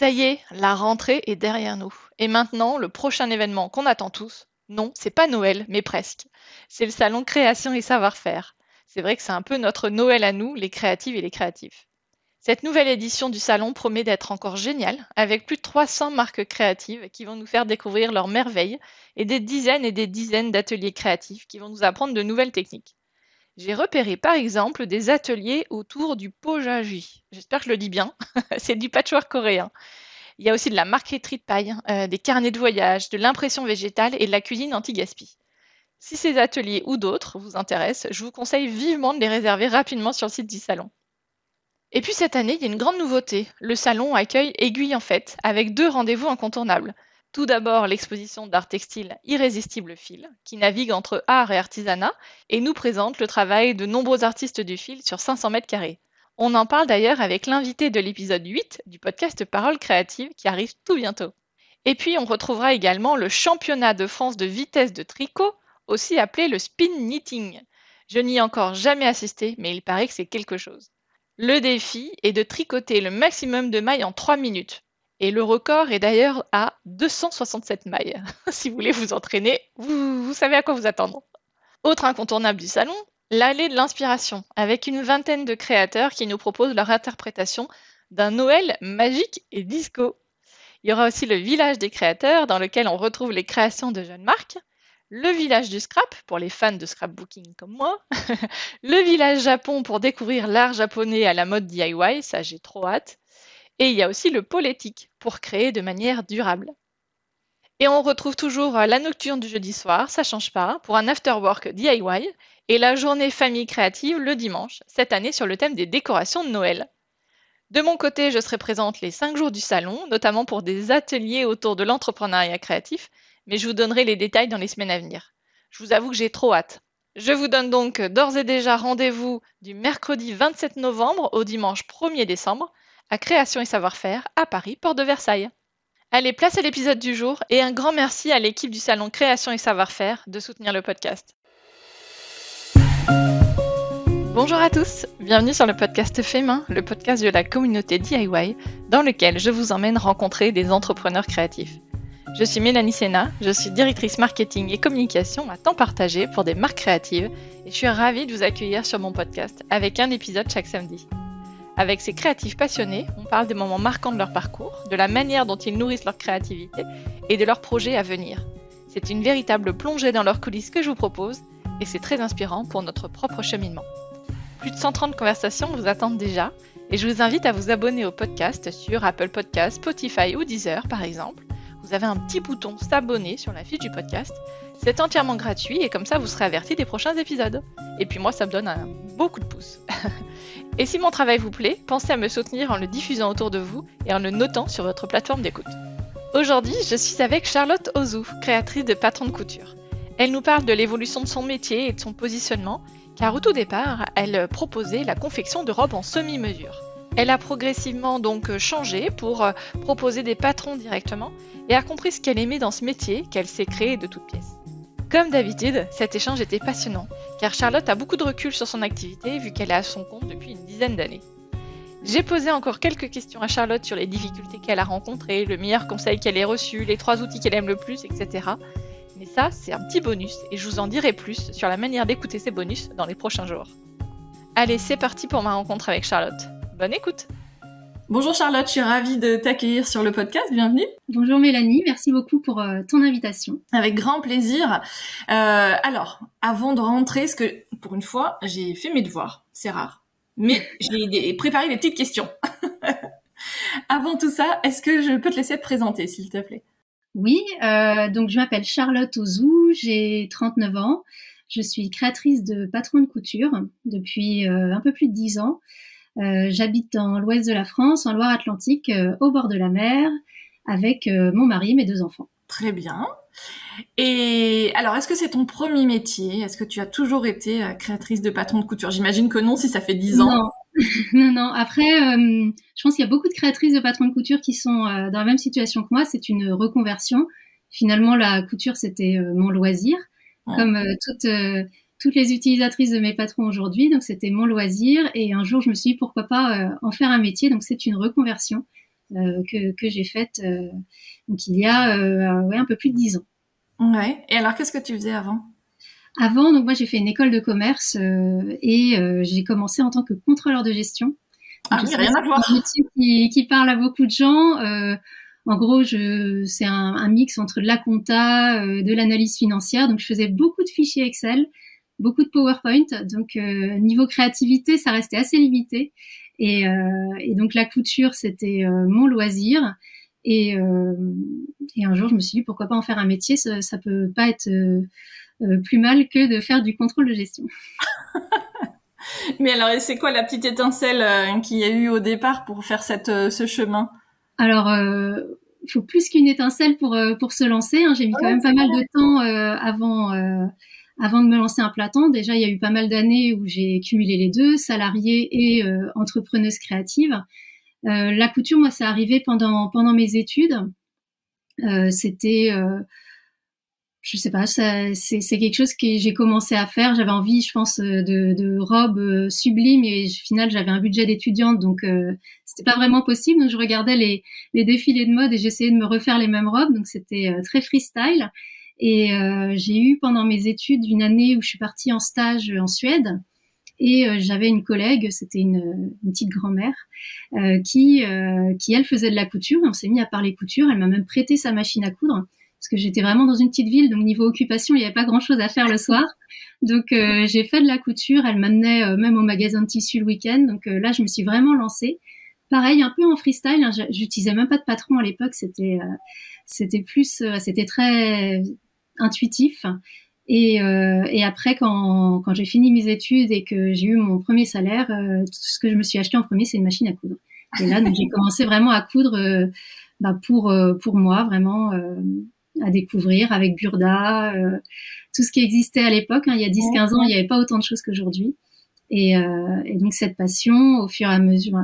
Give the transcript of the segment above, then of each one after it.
Ça y est, la rentrée est derrière nous. Et maintenant, le prochain événement qu'on attend tous, non, c'est pas Noël, mais presque. C'est le salon Création et Savoir-faire. C'est vrai que c'est un peu notre Noël à nous, les créatives et les créatifs. Cette nouvelle édition du salon promet d'être encore géniale, avec plus de 300 marques créatives qui vont nous faire découvrir leurs merveilles et des dizaines d'ateliers créatifs qui vont nous apprendre de nouvelles techniques. J'ai repéré par exemple des ateliers autour du pojaji. J'espère que je le dis bien. C'est du patchwork coréen. Il y a aussi de la marqueterie de paille, des carnets de voyage, de l'impression végétale et de la cuisine anti-gaspi. Si ces ateliers ou d'autres vous intéressent, je vous conseille vivement de les réserver rapidement sur le site du salon. Et puis cette année, il y a une grande nouveauté. Le salon accueille Aiguille en Fête, avec deux rendez-vous incontournables. Tout d'abord, l'exposition d'art textile Irrésistible Fil, qui navigue entre art et artisanat, et nous présente le travail de nombreux artistes du fil sur 500 mètres carrés. On en parle d'ailleurs avec l'invité de l'épisode 8 du podcast Paroles créatives qui arrive tout bientôt. Et puis on retrouvera également le championnat de France de vitesse de tricot, aussi appelé le spin knitting. Je n'y ai encore jamais assisté, mais il paraît que c'est quelque chose. Le défi est de tricoter le maximum de mailles en 3 minutes. Et le record est d'ailleurs à 267 mailles. Si vous voulez vous entraîner, vous savez à quoi vous attendre. Autre incontournable du salon, l'allée de l'inspiration, avec une vingtaine de créateurs qui nous proposent leur interprétation d'un Noël magique et disco. Il y aura aussi le village des créateurs, dans lequel on retrouve les créations de jeunes marques, le village du scrap, pour les fans de scrapbooking comme moi, le village Japon pour découvrir l'art japonais à la mode DIY, ça j'ai trop hâte, et il y a aussi le pôle éthique, pour créer de manière durable. Et on retrouve toujours la nocturne du jeudi soir, ça change pas, pour un afterwork DIY, et la journée famille créative le dimanche, cette année sur le thème des décorations de Noël. De mon côté, je serai présente les 5 jours du salon, notamment pour des ateliers autour de l'entrepreneuriat créatif, mais je vous donnerai les détails dans les semaines à venir. Je vous avoue que j'ai trop hâte. Je vous donne donc d'ores et déjà rendez-vous du mercredi 27 novembre au dimanche 1er décembre à Création et Savoir-faire à Paris, porte de Versailles. Allez, place à l'épisode du jour et un grand merci à l'équipe du salon Création et Savoir-faire de soutenir le podcast. Bonjour à tous, bienvenue sur le podcast Fait Main, le podcast de la communauté DIY, dans lequel je vous emmène rencontrer des entrepreneurs créatifs. Je suis Mélanie Sénat, je suis directrice marketing et communication à temps partagé pour des marques créatives et je suis ravie de vous accueillir sur mon podcast avec un épisode chaque samedi. Avec ces créatifs passionnés, on parle des moments marquants de leur parcours, de la manière dont ils nourrissent leur créativité et de leurs projets à venir. C'est une véritable plongée dans leurs coulisses que je vous propose et c'est très inspirant pour notre propre cheminement. Plus de 130 conversations vous attendent déjà et je vous invite à vous abonner au podcast sur Apple Podcasts, Spotify ou Deezer par exemple. Vous avez un petit bouton s'abonner sur la fiche du podcast. C'est entièrement gratuit et comme ça vous serez averti des prochains épisodes. Et puis moi ça me donne un beau coup de pouce. Et si mon travail vous plaît, pensez à me soutenir en le diffusant autour de vous et en le notant sur votre plateforme d'écoute. Aujourd'hui, je suis avec Charlotte Ozou, créatrice de Patron de couture. Elle nous parle de l'évolution de son métier et de son positionnement, car au tout départ, elle proposait la confection de robes en semi-mesure. Elle a progressivement donc changé pour proposer des patrons directement et a compris ce qu'elle aimait dans ce métier qu'elle s'est créé de toutes pièces. Comme d'habitude, cet échange était passionnant, car Charlotte a beaucoup de recul sur son activité vu qu'elle est à son compte depuis une dizaine d'années. J'ai posé encore quelques questions à Charlotte sur les difficultés qu'elle a rencontrées, le meilleur conseil qu'elle ait reçu, les 3 outils qu'elle aime le plus, etc. Mais ça, c'est un petit bonus et je vous en dirai plus sur la manière d'écouter ces bonus dans les prochains jours. Allez, c'est parti pour ma rencontre avec Charlotte. Bonne écoute! Bonjour Charlotte, je suis ravie de t'accueillir sur le podcast, bienvenue. Bonjour Mélanie, merci beaucoup pour ton invitation. Avec grand plaisir. Alors, avant de rentrer, parce que pour une fois, j'ai fait mes devoirs, c'est rare, mais j'ai préparé des petites questions. Avant tout ça, est-ce que je peux te laisser te présenter, s'il te plaît? Oui, donc je m'appelle Charlotte Ozou, j'ai 39 ans, je suis créatrice de Patron de couture depuis un peu plus de 10 ans. J'habite dans l'ouest de la France, en Loire-Atlantique, au bord de la mer, avec mon mari et mes 2 enfants. Très bien. Et alors, est-ce que c'est ton premier métier? Est-ce que tu as toujours été créatrice de patron de couture? J'imagine que non, si ça fait 10 ans. Non, non. Après, je pense qu'il y a beaucoup de créatrices de patrons de couture qui sont dans la même situation que moi. C'est une reconversion. Finalement, la couture, c'était mon loisir, comme toutes les utilisatrices de mes patrons aujourd'hui. Donc, c'était mon loisir. Et un jour, je me suis dit, pourquoi pas en faire un métier. Donc, c'est une reconversion. que j'ai faite donc il y a un peu plus de 10 ans. Ouais. Et alors, qu'est-ce que tu faisais avant? Avant, donc moi j'ai fait une école de commerce et j'ai commencé en tant que contrôleur de gestion. Ah oui, rien à voir. C'est un métier qui parle à beaucoup de gens. En gros, c'est un mix entre de la compta, de l'analyse financière. Donc, je faisais beaucoup de fichiers Excel, beaucoup de PowerPoint. Donc, niveau créativité, ça restait assez limité. Et donc, la couture, c'était mon loisir. Et un jour, je me suis dit, pourquoi pas en faire un métier? Ça peut pas être plus mal que de faire du contrôle de gestion. Mais alors, c'est quoi la petite étincelle qu'il y a eu au départ pour faire ce chemin? Alors, il faut plus qu'une étincelle pour se lancer. Hein. J'ai mis quand même pas mal de temps avant de me lancer à plein temps. Déjà, il y a eu pas mal d'années où j'ai cumulé les deux, salariée et entrepreneuse créative. La couture, moi, ça arrivait pendant mes études. C'était je sais pas, c'est quelque chose que j'ai commencé à faire. J'avais envie, je pense, de robes sublimes et au final, j'avais un budget d'étudiante, donc c'était pas vraiment possible. Donc, je regardais les défilés de mode et j'essayais de me refaire les mêmes robes. Donc, c'était très freestyle. Et j'ai eu pendant mes études une année où je suis partie en stage en Suède. Et j'avais une collègue, c'était une petite grand-mère, qui elle faisait de la couture. Et on s'est mis à parler couture. Elle m'a même prêté sa machine à coudre. Parce que j'étais vraiment dans une petite ville, donc niveau occupation, il n'y avait pas grand-chose à faire le soir. Donc, j'ai fait de la couture. Elle m'amenait même au magasin de tissus le week-end. Donc là, je me suis vraiment lancée. Pareil, un peu en freestyle. Hein, j'utilisais même pas de patron à l'époque. C'était c'était très intuitif. Et après, quand j'ai fini mes études et que j'ai eu mon premier salaire, tout ce que je me suis acheté en premier, c'est une machine à coudre. Et là, donc, j'ai commencé vraiment à coudre pour moi, vraiment à découvrir avec Burda, tout ce qui existait à l'époque. Hein, il y a 10-15 ans, il n'y avait pas autant de choses qu'aujourd'hui. Et donc, cette passion, au fur et à mesure,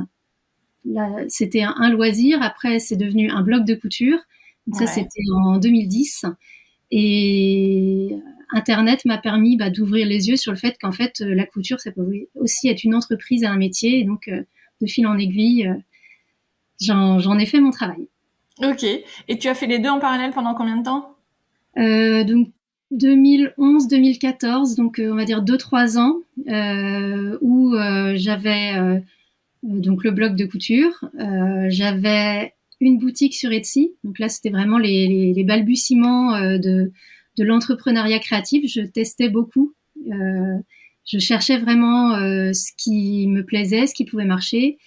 là, c'était un loisir. Après, c'est devenu un blog de couture. Donc, ça, c'était en 2010. Et Internet m'a permis d'ouvrir les yeux sur le fait qu'en fait, la couture, ça peut aussi être une entreprise et un métier. Et donc, de fil en aiguille, j'en ai fait mon travail. Ok. Et tu as fait les deux en parallèle pendant combien de temps? Donc 2011-2014, donc on va dire 2-3 ans, où j'avais donc le blog de couture, j'avais une boutique sur Etsy. Donc là, c'était vraiment les balbutiements de l'entrepreneuriat créatif. Je testais beaucoup. Je cherchais vraiment ce qui me plaisait, ce qui pouvait marcher.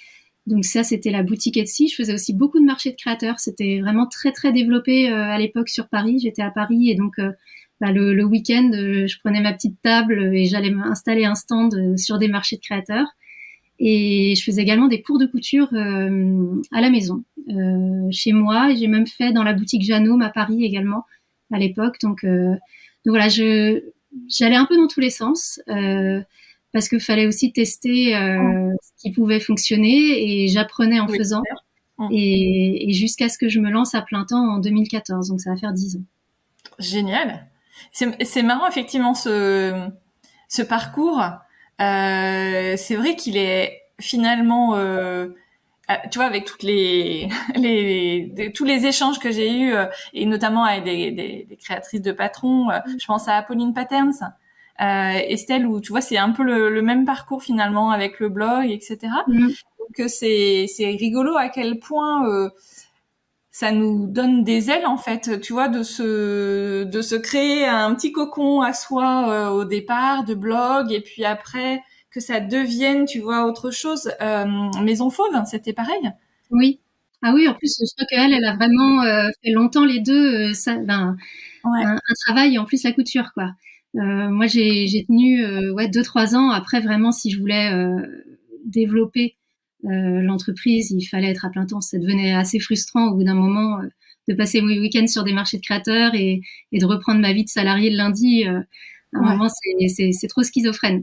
Donc ça, c'était la boutique Etsy. Je faisais aussi beaucoup de marchés de créateurs. C'était vraiment très, très développé à l'époque sur Paris. J'étais à Paris et donc le week-end, je prenais ma petite table et j'allais m'installer un stand sur des marchés de créateurs. Et je faisais également des cours de couture à la maison, chez moi. Et j'ai même fait dans la boutique Janôme à Paris également à l'époque. Donc voilà, j'allais un peu dans tous les sens. Parce qu'il fallait aussi tester ce qui pouvait fonctionner et j'apprenais en faisant. Et jusqu'à ce que je me lance à plein temps en 2014, donc ça va faire 10 ans. Génial. C'est marrant effectivement ce parcours. C'est vrai qu'il est finalement, tu vois, avec toutes tous les échanges que j'ai eus et notamment avec des créatrices de patrons. Je pense à Apolline Patterns. Estelle, où tu vois, c'est un peu le même parcours finalement avec le blog, etc. Donc c'est rigolo à quel point ça nous donne des ailes en fait, tu vois, de se créer un petit cocon à soi au départ de blog et puis après que ça devienne, tu vois, autre chose. Maison Fauve, c'était pareil. Oui. Ah oui, en plus, je crois qu'elle a vraiment fait longtemps les deux, un travail et en plus la couture, quoi. Moi, j'ai tenu 2-3 ans. Après, vraiment, si je voulais développer l'entreprise, il fallait être à plein temps. Ça devenait assez frustrant au bout d'un moment de passer mes week-ends sur des marchés de créateurs et de reprendre ma vie de salarié le lundi. À un moment, c'est trop schizophrène.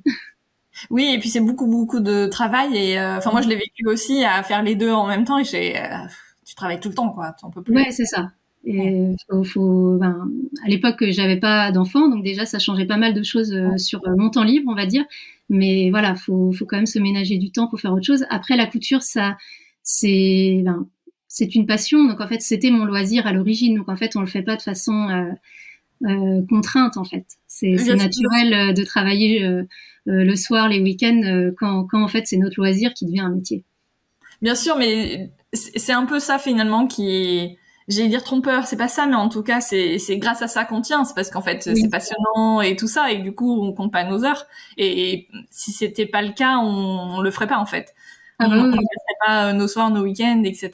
Oui, et puis c'est beaucoup de travail. Et enfin, moi, je l'ai vécu aussi à faire les deux en même temps. Et tu travailles tout le temps, quoi. T'en peux plus. Ouais, c'est ça. Et à l'époque, j'avais pas d'enfants, donc déjà, ça changeait pas mal de choses sur mon temps libre, on va dire. Mais voilà, faut quand même se ménager du temps pour faire autre chose. Après, la couture, c'est c'est une passion. Donc en fait, c'était mon loisir à l'origine. Donc en fait, on le fait pas de façon contrainte en fait. C'est naturel de travailler le soir, les week-ends, quand en fait c'est notre loisir qui devient un métier. Bien sûr, mais c'est un peu ça finalement qui est, j'allais dire trompeur, c'est pas ça, mais en tout cas c'est grâce à ça qu'on tient. C'est parce qu'en fait c'est passionnant et tout ça, et du coup on compte pas nos heures. Et si c'était pas le cas, on le ferait pas en fait. On ne passerait pas nos soirs, nos week-ends, etc.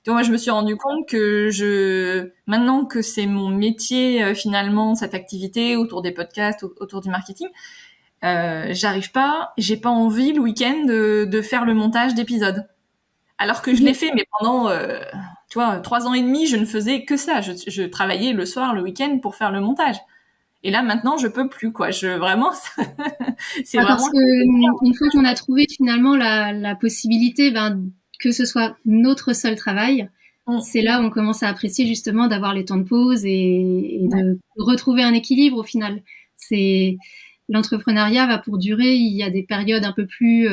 Donc moi je me suis rendu compte que maintenant que c'est mon métier finalement, cette activité autour des podcasts, autour du marketing, j'ai pas envie le week-end de faire le montage d'épisodes. Alors que je l'ai fait, mais pendant, 3 ans et demi, je ne faisais que ça. Je travaillais le soir, le week-end pour faire le montage. Et là, maintenant, je peux plus, quoi. Vraiment, c'est vraiment. Parce que une fois qu'on a trouvé finalement la possibilité, que ce soit notre seul travail, c'est là où on commence à apprécier justement d'avoir les temps de pause et de retrouver un équilibre au final. L'entrepreneuriat va pour durer. Il y a des périodes un peu plus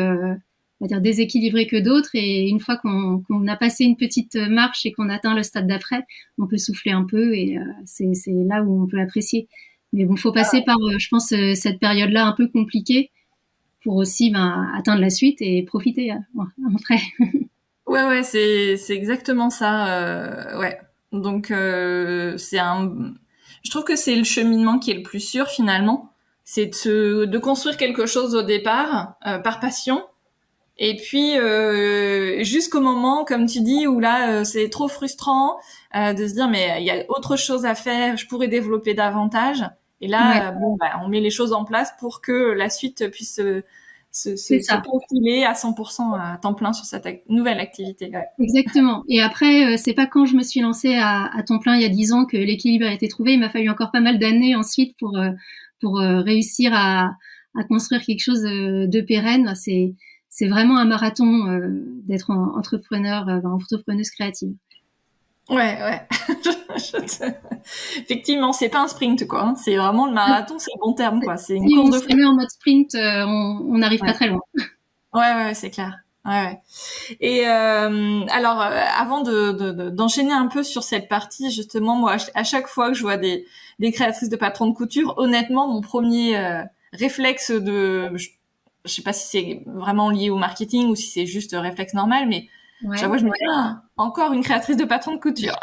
on va dire déséquilibré que d'autres, et une fois qu'on a passé une petite marche et qu'on atteint le stade d'après, on peut souffler un peu, et c'est là où on peut apprécier. Mais bon, faut passer par, je pense, cette période-là un peu compliquée pour aussi atteindre la suite et profiter après. Ouais, c'est exactement ça. Ouais. Donc je trouve que c'est le cheminement qui est le plus sûr finalement, c'est de construire quelque chose au départ par passion. Et puis jusqu'au moment, comme tu dis, où là c'est trop frustrant de se dire mais il y a autre chose à faire, je pourrais développer davantage. Et là, on met les choses en place pour que la suite puisse se profiler à 100% à temps plein sur cette nouvelle activité. Ouais. Exactement. Et après, c'est pas quand je me suis lancée à temps plein il y a 10 ans que l'équilibre a été trouvé. Il m'a fallu encore pas mal d'années ensuite pour réussir à construire quelque chose de pérenne. C'est vraiment un marathon d'être entrepreneuse créative. Ouais. Effectivement, c'est pas un sprint, quoi. Hein. C'est vraiment le marathon, c'est le bon terme, quoi. C'est une course de fond. Si on se met en mode sprint, on n'arrive pas très loin. Ouais, c'est clair. Ouais. Et alors, avant d'enchaîner un peu sur cette partie, justement, moi, à chaque fois que je vois des créatrices de patrons de couture, honnêtement, mon premier réflexe je sais pas si c'est vraiment lié au marketing ou si c'est juste réflexe normal, mais chaque fois je me dis encore une créatrice de patrons de couture.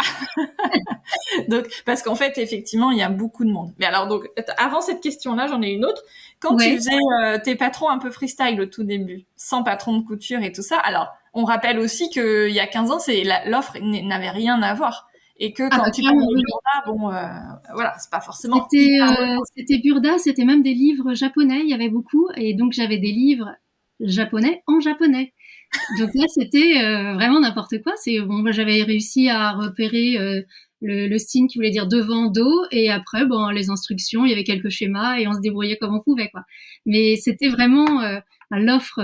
Donc parce qu'en fait effectivement il y a beaucoup de monde. Mais alors donc avant cette question-là, j'en ai une autre. Quand tu faisais tes patrons un peu freestyle au tout début, sans patron de couture et tout ça, alors on rappelle aussi que il y a 15 ans l'offre n'avait rien à voir. Et que quand tu parles de Burda, voilà, c'est pas forcément. C'était Burda, c'était même des livres japonais, il y avait beaucoup, et donc j'avais des livres japonais en japonais. Donc là, c'était vraiment n'importe quoi. Moi, j'avais réussi à repérer le signe qui voulait dire devant, dos, et après, les instructions, il y avait quelques schémas et on se débrouillait comme on pouvait, quoi. Mais c'était vraiment l'offre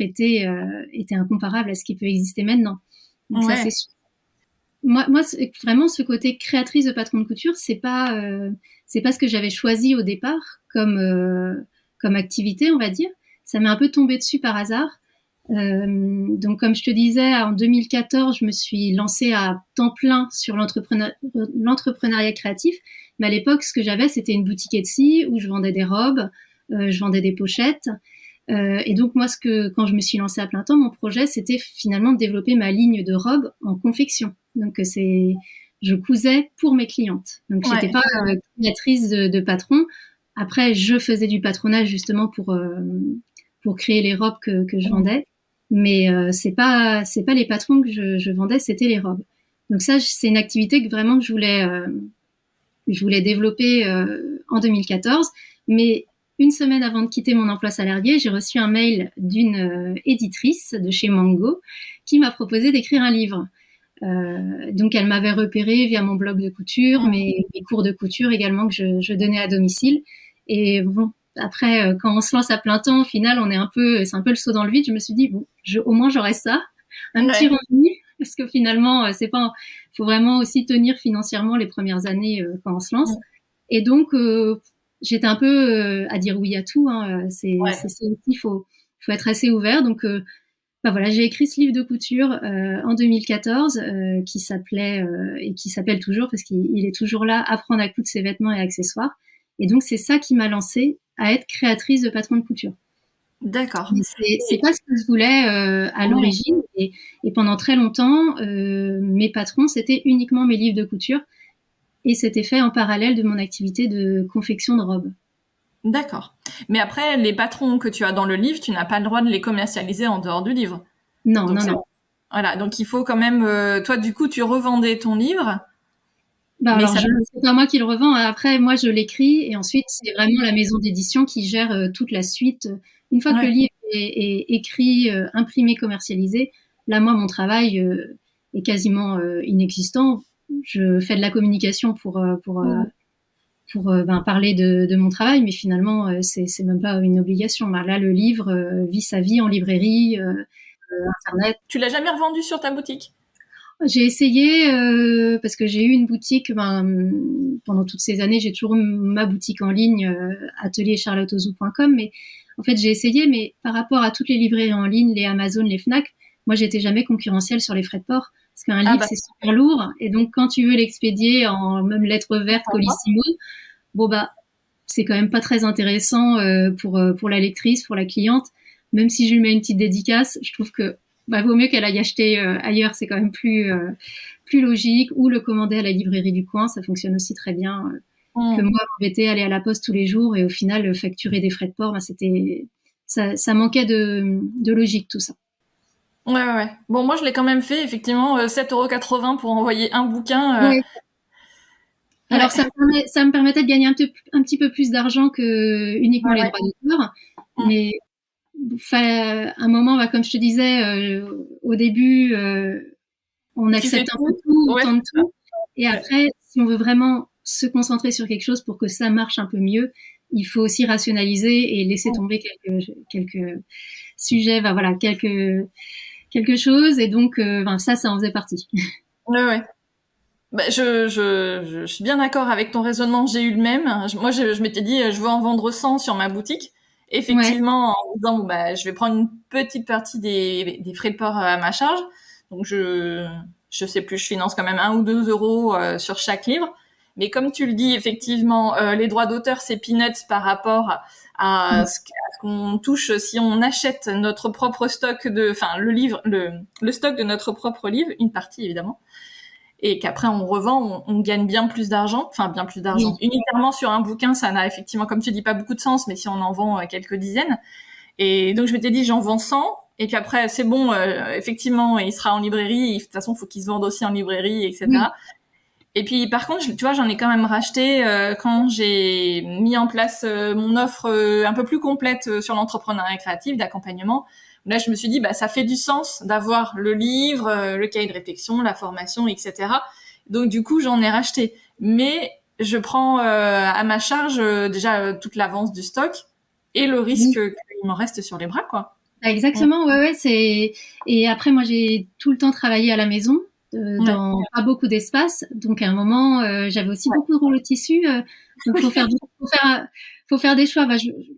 était incomparable à ce qui peut exister maintenant. Donc ça, c'est sûr. Moi, vraiment, ce côté créatrice de patron de couture, c'est pas ce que j'avais choisi au départ comme activité, on va dire. Ça m'est un peu tombé dessus par hasard. Donc, comme je te disais, en 2014, je me suis lancée à temps plein sur l'entrepreneuriat créatif. Mais à l'époque, ce que j'avais, c'était une boutique Etsy où je vendais des robes, je vendais des pochettes. Et donc, moi, quand je me suis lancée à plein temps, mon projet, c'était finalement de développer ma ligne de robes en confection. Donc, je cousais pour mes clientes. Donc, j'étais pas créatrice de patron. Après, je faisais du patronage justement pour créer les robes que je vendais. Mais c'est pas les patrons que je vendais, c'était les robes. Donc ça, c'est une activité que vraiment je voulais développer en 2014. Mais une semaine avant de quitter mon emploi salarié, j'ai reçu un mail d'une éditrice de chez Mango qui m'a proposé d'écrire un livre. Donc elle m'avait repéré via mon blog de couture, mes cours de couture également que je donnais à domicile. Et bon, après, quand on se lance à plein temps, au final, c'est un peu le saut dans le vide. Je me suis dit, au moins j'aurai ça, un petit revenu, parce que finalement, faut vraiment aussi tenir financièrement les premières années quand on se lance. Et donc, j'étais un peu à dire oui à tout. Hein. Il faut être assez ouvert. Donc, Bah voilà, j'ai écrit ce livre de couture en 2014 qui s'appelait et qui s'appelle toujours parce qu'il est toujours là, Apprendre à coudre ses vêtements et accessoires. Et donc c'est ça qui m'a lancée à être créatrice de patron de couture. D'accord. C'est pas ce que je voulais à l'origine et pendant très longtemps mes patrons c'était uniquement mes livres de couture et c'était fait en parallèle de mon activité de confection de robes. D'accord. Mais après, les patrons que tu as dans le livre, tu n'as pas le droit de les commercialiser en dehors du livre. Non, donc, non. Voilà, donc il faut quand même... toi, du coup, tu revendais ton livre. Bah alors, c'est pas moi qui le revends. Après, moi, je l'écris et ensuite, c'est vraiment la maison d'édition qui gère toute la suite. Une fois que le livre est écrit, imprimé, commercialisé, là, moi, mon travail est quasiment inexistant. Je fais de la communication pour parler de mon travail, mais finalement, c'est même pas une obligation. Là, le livre vit sa vie en librairie, Internet. Tu l'as jamais revendu sur ta boutique? J'ai essayé parce que j'ai eu une boutique pendant toutes ces années. J'ai toujours ma boutique en ligne, ateliercharlotteozou.com. Mais en fait, j'ai essayé, mais par rapport à toutes les librairies en ligne, les Amazon, les Fnac, moi, j'étais jamais concurrentielle sur les frais de port. Parce qu'un livre, c'est super lourd. Et donc, quand tu veux l'expédier en même lettres vertes, colissimo, bon, c'est quand même pas très intéressant pour la lectrice, pour la cliente. Même si je lui mets une petite dédicace, je trouve que vaut mieux qu'elle aille acheter ailleurs. C'est quand même plus logique. Ou le commander à la librairie du coin, ça fonctionne aussi très bien. Que moi, m'embêter, aller à la poste tous les jours et au final, facturer des frais de port, ça manquait de logique, tout ça. Ouais. Bon, moi, je l'ai quand même fait, effectivement, 7,80 € pour envoyer un bouquin. Ouais. Alors, ça me permettait de gagner un petit peu plus d'argent que uniquement les droits d'auteur. Mais un moment, comme je te disais, au début, on accepte un peu tout, on tente tout. Et après, si on veut vraiment se concentrer sur quelque chose pour que ça marche un peu mieux, il faut aussi rationaliser et laisser tomber quelques sujets, quelque chose. Et donc, ça en faisait partie. Ouais. Je suis bien d'accord avec ton raisonnement. J'ai eu le même. Moi, je m'étais dit, je veux en vendre 100 sur ma boutique. Effectivement, en disant, je vais prendre une petite partie des frais de port à ma charge. Donc, je sais plus, je finance quand même 1 ou 2 euros sur chaque livre. Mais comme tu le dis, effectivement, les droits d'auteur, c'est peanuts par rapport à ce qu'on touche si on achète notre propre stock le stock de notre propre livre, une partie évidemment. Et qu'après on revend, on gagne bien plus d'argent. Oui. Unitairement sur un bouquin, ça n'a effectivement, comme tu dis, pas beaucoup de sens, mais si on en vend quelques dizaines. Et donc je m'étais dit, j'en vends 100, et puis après c'est bon, effectivement, il sera en librairie, de toute façon, faut qu'il se vende aussi en librairie, etc. Oui. Et puis par contre, tu vois, j'en ai quand même racheté quand j'ai mis en place mon offre un peu plus complète sur l'entrepreneuriat créatif, d'accompagnement. Là, je me suis dit, ça fait du sens d'avoir le livre, le cahier de réflexion, la formation, etc. Donc, du coup, j'en ai racheté. Mais je prends à ma charge déjà toute l'avance du stock et le risque qu'il m'en reste sur les bras, quoi. Exactement, ouais. Et après, moi, j'ai tout le temps travaillé à la maison, dans pas beaucoup d'espace. Donc, à un moment, j'avais aussi beaucoup de rouleaux de tissu. Donc, faut faire des choix.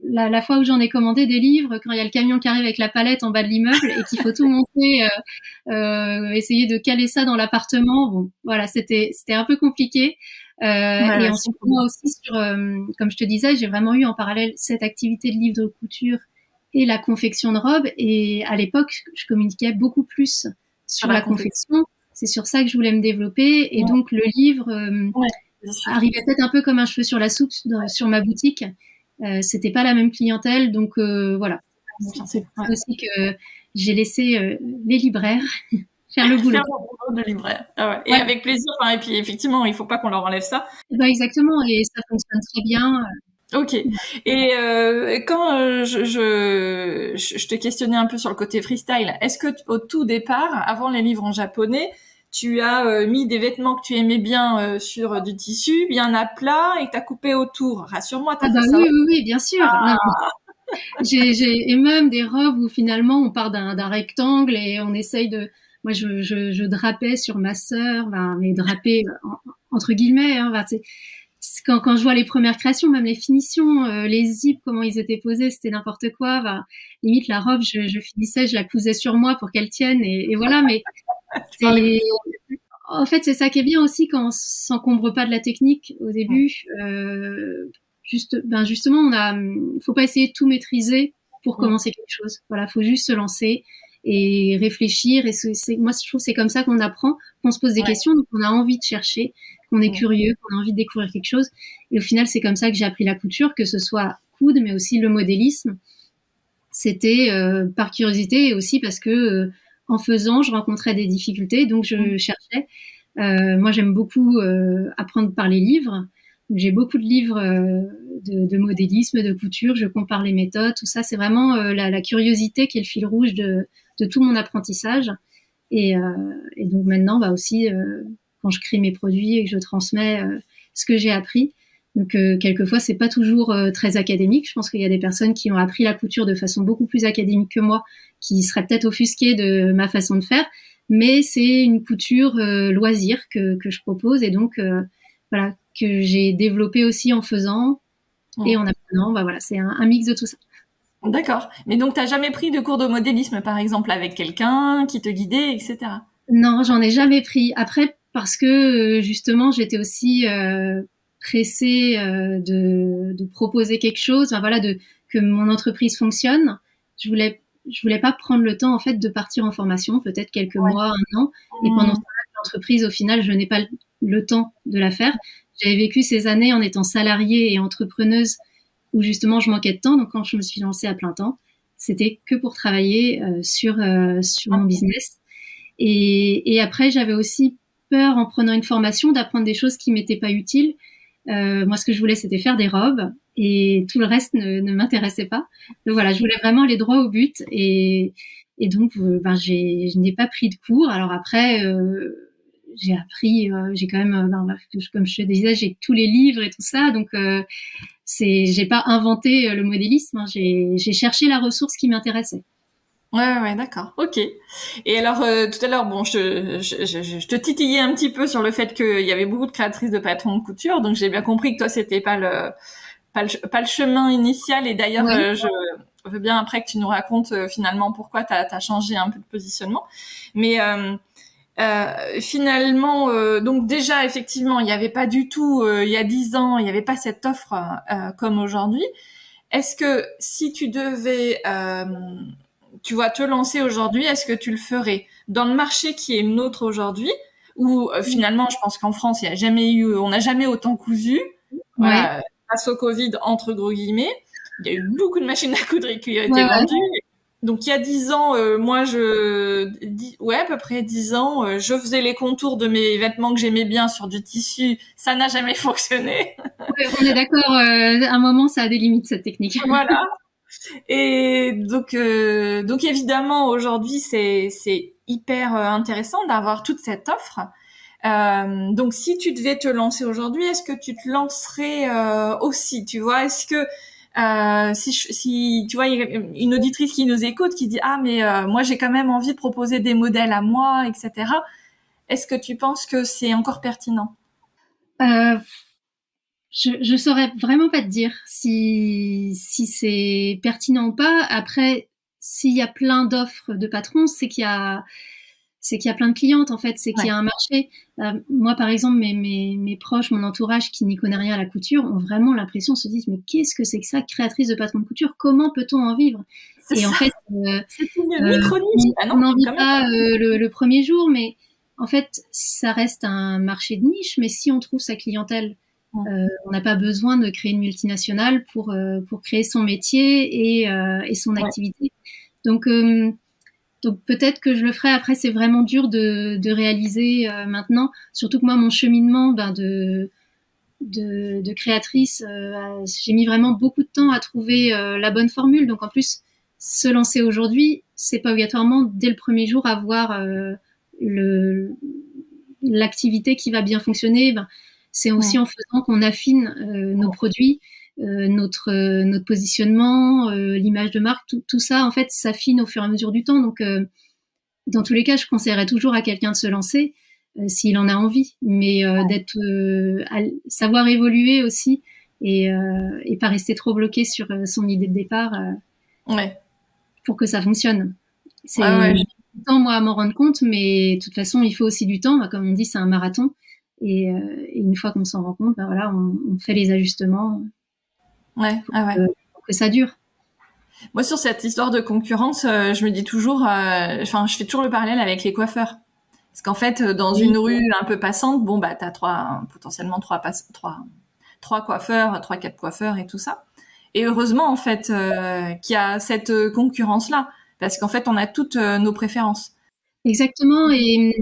La fois où j'en ai commandé des livres, quand il y a le camion qui arrive avec la palette en bas de l'immeuble et qu'il faut tout monter, essayer de caler ça dans l'appartement. Bon, voilà, c'était un peu compliqué. Et ensuite, moi aussi, comme je te disais, j'ai vraiment eu en parallèle cette activité de livre de couture et la confection de robes. Et à l'époque, je communiquais beaucoup plus sur la confection. C'est sur ça que je voulais me développer. Et donc, le livre arrivait peut-être un peu comme un cheveu sur la soupe sur ma boutique. C'était pas la même clientèle. Donc, voilà. C'est aussi que j'ai laissé les libraires faire le boulot. Faire le boulot de libraire. Et avec plaisir. Et puis, effectivement, il faut pas qu'on leur enlève ça. Exactement. Et ça fonctionne très bien. Ok. Et quand je te questionnais un peu sur le côté freestyle, est-ce que au tout départ, avant les livres en japonais, tu as mis des vêtements que tu aimais bien sur du tissu, bien à plat, et que tu as coupé autour? Rassure-moi, t'as fait ça? Oui, bien sûr. J'ai même des robes où finalement on part d'un rectangle et on essaye de... Moi, je drapais sur ma sœur, mais drapais entre guillemets. quand je vois les premières créations, même les finitions, les zips, comment ils étaient posés, c'était n'importe quoi. Enfin, limite la robe, je finissais, je la cousais sur moi pour qu'elle tienne et voilà. Mais c'est, en fait, c'est ça qui est bien aussi quand on s'encombre pas de la technique au début. Justement, faut pas essayer de tout maîtriser pour commencer quelque chose. Voilà, faut juste se lancer et réfléchir. Et moi, je trouve que c'est comme ça qu'on apprend, qu'on se pose des questions, donc on a envie de chercher, qu'on est curieux, qu'on a envie de découvrir quelque chose. Et au final, c'est comme ça que j'ai appris la couture, que ce soit coudre, mais aussi le modélisme. C'était par curiosité et aussi parce que en faisant, je rencontrais des difficultés, donc je cherchais. Moi, j'aime beaucoup apprendre par les livres. J'ai beaucoup de livres de modélisme, de couture. Je compare les méthodes, tout ça. C'est vraiment la curiosité qui est le fil rouge de tout mon apprentissage. Et donc maintenant, aussi, quand je crée mes produits et que je transmets ce que j'ai appris. Donc quelquefois, c'est pas toujours très académique. Je pense qu'il y a des personnes qui ont appris la couture de façon beaucoup plus académique que moi, qui seraient peut-être offusquées de ma façon de faire. Mais c'est une couture loisir que je propose et donc voilà, que j'ai développé aussi en faisant et en apprenant. Voilà, c'est un mix de tout ça. D'accord. Mais donc, t'as jamais pris de cours de modélisme, par exemple, avec quelqu'un qui te guidait, etc. Non, j'en ai jamais pris. Après, parce que justement, j'étais aussi pressée de proposer quelque chose. Enfin, voilà, que mon entreprise fonctionne. Je voulais pas prendre le temps en fait de partir en formation, peut-être quelques mois, un an. Et pendant ce temps-là, l'entreprise, au final, je n'ai pas le temps de la faire. J'avais vécu ces années en étant salariée et entrepreneuse où justement je manquais de temps. Donc quand je me suis lancée à plein temps, c'était que pour travailler sur mon business. Et après, j'avais aussi peur en prenant une formation d'apprendre des choses qui m'étaient pas utiles. Moi, ce que je voulais, c'était faire des robes et tout le reste ne m'intéressait pas. Donc voilà, je voulais vraiment aller droit au but et donc je n'ai pas pris de cours. Alors après, j'ai appris, j'ai quand même, comme je te disais, j'ai tous les livres et tout ça, donc j'ai pas inventé le modélisme. J'ai cherché la ressource qui m'intéressait. Ouais, d'accord. Ok. Et alors, tout à l'heure, bon, je te titillais un petit peu sur le fait qu'il y avait beaucoup de créatrices de patrons de couture, donc j'ai bien compris que toi, c'était pas le chemin initial. Et d'ailleurs, je veux bien après que tu nous racontes finalement pourquoi t'as changé un peu de positionnement. Mais finalement, donc déjà, effectivement, il n'y avait pas du tout, il y a 10 ans, il n'y avait pas cette offre comme aujourd'hui. Est-ce que si tu devais tu vas te lancer aujourd'hui, est-ce que tu le ferais dans le marché qui est le nôtre aujourd'hui, où finalement, je pense qu'en France, on n'a jamais autant cousu, voilà, grâce au Covid, entre gros guillemets. Il y a eu beaucoup de machines à coudre qui ont été vendues. Donc, il y a 10 ans, moi, à peu près 10 ans, je faisais les contours de mes vêtements que j'aimais bien sur du tissu. Ça n'a jamais fonctionné. On est d'accord, à un moment, ça a des limites, cette technique. Voilà. Et donc évidemment aujourd'hui c'est hyper intéressant d'avoir toute cette offre. Donc si tu devais te lancer aujourd'hui, est-ce que tu te lancerais aussi, tu vois, est-ce que si tu vois, il y a une auditrice qui nous écoute qui dit mais moi j'ai quand même envie de proposer des modèles à moi, etc. Est-ce que tu penses que c'est encore pertinent? Je saurais vraiment pas te dire si c'est pertinent ou pas. Après, s'il y a plein d'offres de patrons, c'est qu'il y a plein de clientes en fait, c'est qu'il y a un marché. Moi, par exemple, mes proches, mon entourage qui n'y connaît rien à la couture, ont vraiment l'impression, se disent mais qu'est-ce que c'est que ça, créatrice de patrons de couture? Comment peut-on en vivre? Et en fait, c'est une micro-niche. On n'en vit pas le premier jour, mais en fait, ça reste un marché de niche. Mais si on trouve sa clientèle, on n'a pas besoin de créer une multinationale pour créer son métier et son activité. Donc peut-être que je le ferai. Après, c'est vraiment dur de réaliser maintenant. Surtout que moi, mon cheminement de créatrice, j'ai mis vraiment beaucoup de temps à trouver la bonne formule. Donc en plus, se lancer aujourd'hui, c'est pas obligatoirement dès le premier jour avoir l'activité qui va bien fonctionner. C'est aussi en faisant qu'on affine nos produits, notre positionnement, l'image de marque, tout ça, en fait, s'affine au fur et à mesure du temps. Donc, dans tous les cas, je conseillerais toujours à quelqu'un de se lancer. s'il en a envie, mais d'être savoir évoluer aussi et pas rester trop bloqué sur son idée de départ pour que ça fonctionne. C'est du temps, moi, à m'en rendre compte, mais de toute façon, il faut aussi du temps. Bah, comme on dit, c'est un marathon. Et une fois qu'on s'en rend compte, bah, voilà, on fait les ajustements pour que ça dure. Moi, sur cette histoire de concurrence, je me dis toujours, je fais toujours le parallèle avec les coiffeurs. Parce qu'en fait, dans une rue un peu passante, bon, bah, t'as potentiellement trois coiffeurs, 3-4 coiffeurs et tout ça. Et heureusement, en fait, qu'il y a cette concurrence-là. Parce qu'en fait, on a toutes nos préférences. Exactement. Et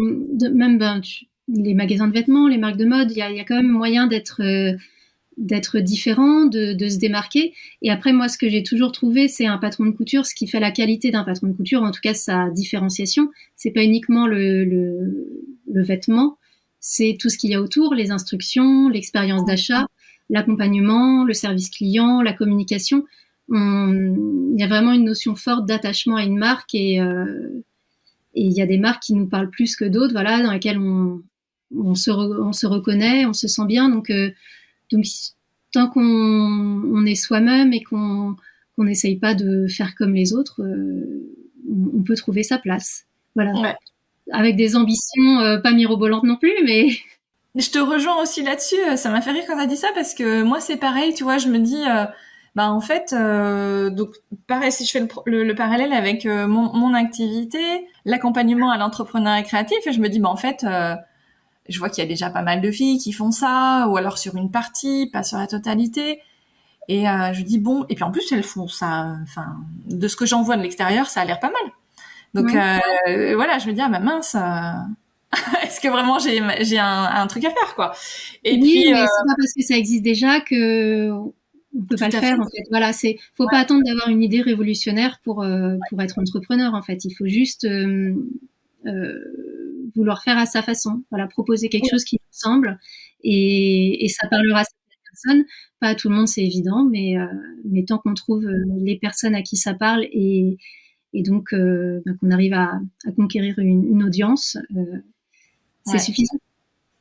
même, les magasins de vêtements, les marques de mode, il y a quand même moyen d'être différent, de se démarquer. Et après, moi, ce que j'ai toujours trouvé, c'est un patron de couture. Ce qui fait la qualité d'un patron de couture, en tout cas sa différenciation, c'est pas uniquement le vêtement, c'est tout ce qu'il y a autour, les instructions, l'expérience d'achat, l'accompagnement, le service client, la communication. Il y a vraiment une notion forte d'attachement à une marque et il y a des marques qui nous parlent plus que d'autres, voilà, dans lesquelles on se reconnaît, on se sent bien. Donc tant qu'on est soi-même et qu'on n'essaye pas de faire comme les autres, on peut trouver sa place. Voilà. Ouais. Avec des ambitions pas mirobolantes non plus, mais... Je te rejoins aussi là-dessus. Ça m'a fait rire quand t'as dit ça parce que moi, c'est pareil, tu vois, je me dis... en fait, donc pareil, si je fais le parallèle avec mon activité, l'accompagnement à l'entrepreneuriat créatif, et je me dis, en fait... je vois qu'il y a déjà pas mal de filles qui font ça, ou alors sur une partie, pas sur la totalité. Et je dis bon, et puis en plus elles font ça, enfin, de ce que j'en vois de l'extérieur, ça a l'air pas mal. Donc voilà, je me dis ah bah mince, est-ce que vraiment j'ai un truc à faire quoi. Et oui, mais c'est pas parce que ça existe déjà que on peut pas le faire en fait. Voilà, faut pas attendre d'avoir une idée révolutionnaire pour être entrepreneur en fait. Il faut juste vouloir faire à sa façon, voilà, proposer quelque chose qui nous semble et ça parlera à certaines personnes, pas à tout le monde, c'est évident, mais tant qu'on trouve les personnes à qui ça parle et donc qu'on arrive à conquérir une audience, c'est suffisant.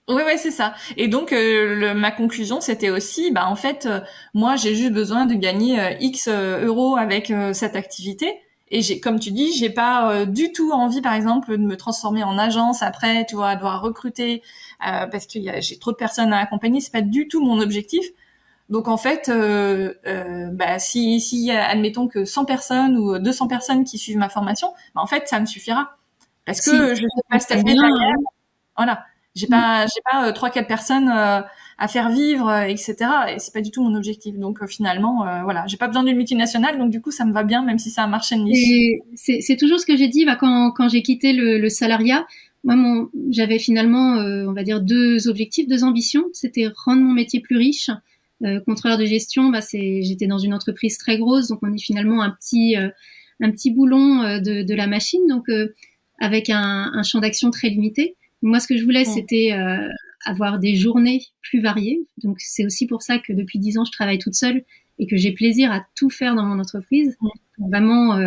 Oui, c'est ça. Et donc ma conclusion, c'était aussi, en fait, moi, j'ai juste besoin de gagner X euros avec cette activité. Et comme tu dis, j'ai pas du tout envie, par exemple, de me transformer en agence après, tu vois, devoir recruter parce que j'ai trop de personnes à accompagner. C'est pas du tout mon objectif. Donc en fait, si admettons que 100 personnes ou 200 personnes qui suivent ma formation, en fait, ça me suffira parce que je sais pas staffer derrière. Voilà, j'ai pas 3-4 personnes à faire vivre, etc. Et c'est pas du tout mon objectif. Donc finalement, voilà, j'ai pas besoin d'une multinationale. Donc du coup, ça me va bien, même si c'est un marché de niche. Et c'est toujours ce que j'ai dit quand j'ai quitté le salariat. Moi, j'avais finalement, on va dire, 2 objectifs, 2 ambitions. C'était rendre mon métier plus riche. Contrôleur de gestion, j'étais dans une entreprise très grosse, donc on est finalement un petit boulon de la machine, donc avec un champ d'action très limité. Moi, ce que je voulais, c'était avoir des journées plus variées. Donc, c'est aussi pour ça que depuis 10 ans, je travaille toute seule et que j'ai plaisir à tout faire dans mon entreprise. Pour vraiment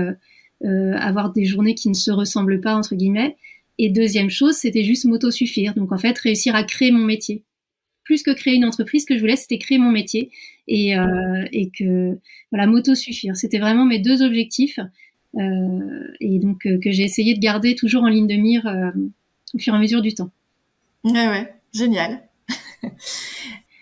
avoir des journées qui ne se ressemblent pas, entre guillemets. Et deuxième chose, c'était juste m'autosuffire. Donc, en fait, réussir à créer mon métier. Plus que créer une entreprise, ce que je voulais, c'était créer mon métier et que, voilà, m'autosuffire. C'était vraiment mes 2 objectifs et donc que j'ai essayé de garder toujours en ligne de mire au fur et à mesure du temps. Ouais, génial.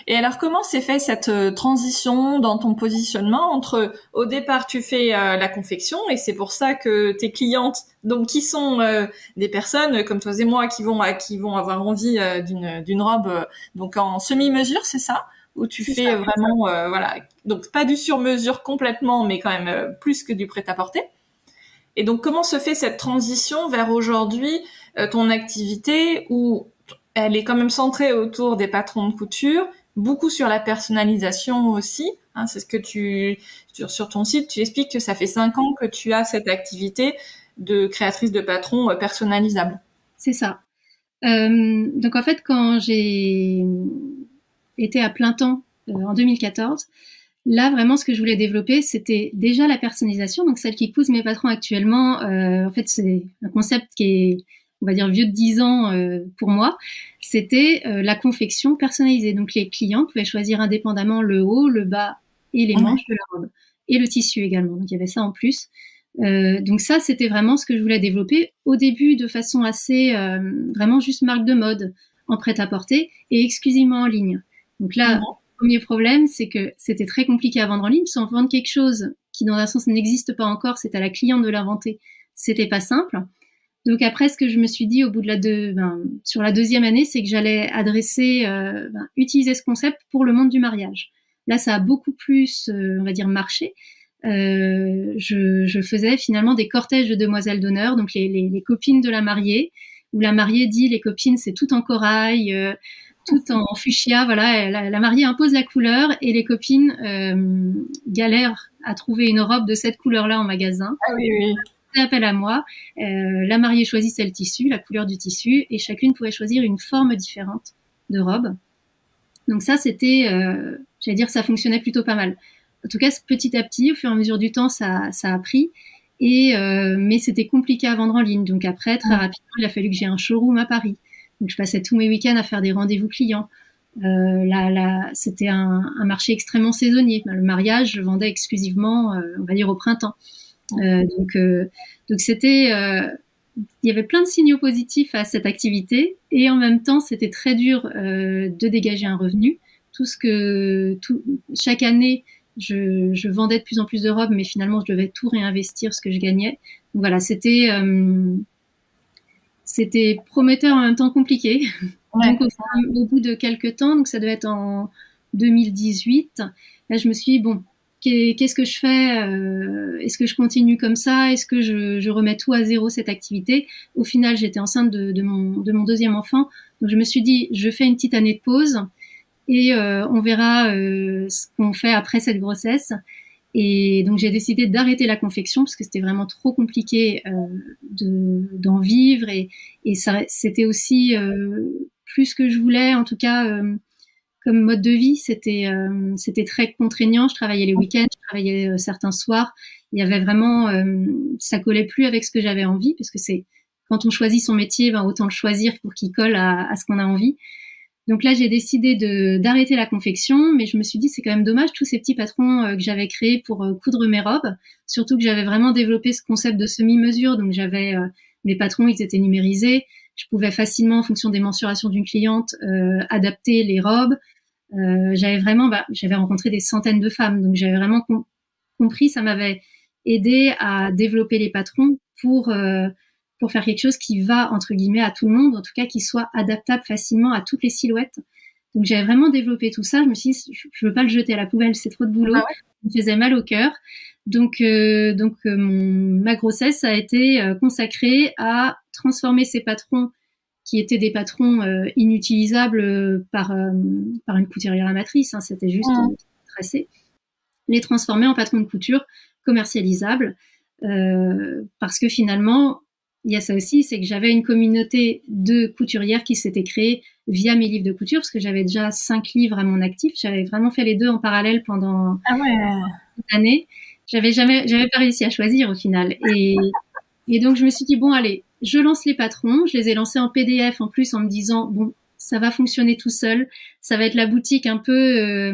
Et alors, comment s'est fait cette transition dans ton positionnement entre, au départ, tu fais la confection et c'est pour ça que tes clientes, donc qui sont des personnes comme toi et moi qui vont avoir envie d'une robe donc en semi-mesure, c'est ça? Où tu fais vraiment, voilà, donc pas du sur-mesure complètement, mais quand même plus que du prêt-à-porter. Et donc, comment se fait cette transition vers aujourd'hui ton activité où elle est quand même centrée autour des patrons de couture, beaucoup sur la personnalisation aussi. Hein, c'est ce que sur ton site, tu expliques que ça fait 5 ans que tu as cette activité de créatrice de patrons personnalisables. C'est ça. Donc en fait, quand j'ai été à plein temps en 2014, là vraiment ce que je voulais développer, c'était déjà la personnalisation. Donc celle qui pousse mes patrons actuellement, en fait c'est un concept qui est on va dire vieux de 10 ans pour moi, c'était la confection personnalisée. Donc les clients pouvaient choisir indépendamment le haut, le bas et les manches de la robe. Et le tissu également. Donc il y avait ça en plus. Donc ça, c'était vraiment ce que je voulais développer au début de façon assez vraiment juste marque de mode en prêt-à-porter et exclusivement en ligne. Donc là, le premier problème, c'est que c'était très compliqué à vendre en ligne. Sans vendre quelque chose qui, dans un sens, n'existe pas encore, c'est à la cliente de l'inventer. C'était pas simple. Donc après, ce que je me suis dit au bout de sur la deuxième année, c'est que j'allais utiliser ce concept pour le monde du mariage. Là, ça a beaucoup plus, on va dire, marché. Je faisais finalement des cortèges de demoiselles d'honneur, donc les copines de la mariée, où la mariée dit les copines c'est tout en corail, tout en fuchsia, voilà, la mariée impose la couleur et les copines galèrent à trouver une robe de cette couleur-là en magasin. Ah oui, oui. Fait appel à moi, la mariée choisissait le tissu, la couleur du tissu, et chacune pouvait choisir une forme différente de robe. Donc ça, c'était, j'allais dire, ça fonctionnait plutôt pas mal. En tout cas, petit à petit, au fur et à mesure du temps, ça a pris. Mais c'était compliqué à vendre en ligne. Donc après, très rapidement, il a fallu que j'ai un showroom à Paris. Donc je passais tous mes week-ends à faire des rendez-vous clients. C'était un marché extrêmement saisonnier. Le mariage, je vendais exclusivement, on va dire, au printemps. Donc c'était, il y avait plein de signaux positifs à cette activité et en même temps, c'était très dur de dégager un revenu. Chaque année, je vendais de plus en plus de robes, mais finalement, je devais tout réinvestir ce que je gagnais. Donc voilà, c'était prometteur en même temps compliqué. Donc au bout de quelques temps, donc ça devait être en 2018, là je me suis dit, bon, qu'est-ce que je fais, est-ce que je continue comme ça, est-ce que je remets tout à zéro cette activité. Au final, j'étais enceinte de mon deuxième enfant, donc je me suis dit, je fais une petite année de pause et on verra ce qu'on fait après cette grossesse. Et donc j'ai décidé d'arrêter la confection parce que c'était vraiment trop compliqué d'en vivre et ça c'était aussi plus que je voulais, en tout cas comme mode de vie, c'était très contraignant. Je travaillais les week-ends, je travaillais certains soirs. Il y avait vraiment, ça collait plus avec ce que j'avais envie, parce que c'est quand on choisit son métier, ben autant le choisir pour qu'il colle à ce qu'on a envie. Donc là, j'ai décidé d'arrêter la confection, mais je me suis dit c'est quand même dommage tous ces petits patrons que j'avais créés pour coudre mes robes, surtout que j'avais vraiment développé ce concept de semi-mesure. Donc j'avais mes patrons, ils étaient numérisés. Je pouvais facilement, en fonction des mensurations d'une cliente, adapter les robes. J'avais rencontré des centaines de femmes, donc j'avais vraiment compris, ça m'avait aidé à développer les patrons pour faire quelque chose qui va entre guillemets à tout le monde, en tout cas qui soit adaptable facilement à toutes les silhouettes. Donc j'avais vraiment développé tout ça. Je me suis dit, je veux pas le jeter à la poubelle, c'est trop de boulot. Ça me faisait mal au cœur. Donc ma grossesse a été consacrée à transformer ces patrons qui étaient des patrons inutilisables par une couturière amatrice, hein, c'était juste tracé, les transformer en patrons de couture commercialisables, parce que finalement, il y a ça aussi, c'est que j'avais une communauté de couturières qui s'était créée via mes livres de couture, parce que j'avais déjà 5 livres à mon actif, j'avais vraiment fait les deux en parallèle pendant une année. J'avais pas réussi à choisir au final, et donc je me suis dit bon allez, je lance les patrons, je les ai lancés en PDF en plus en me disant bon ça va fonctionner tout seul, ça va être la boutique un peu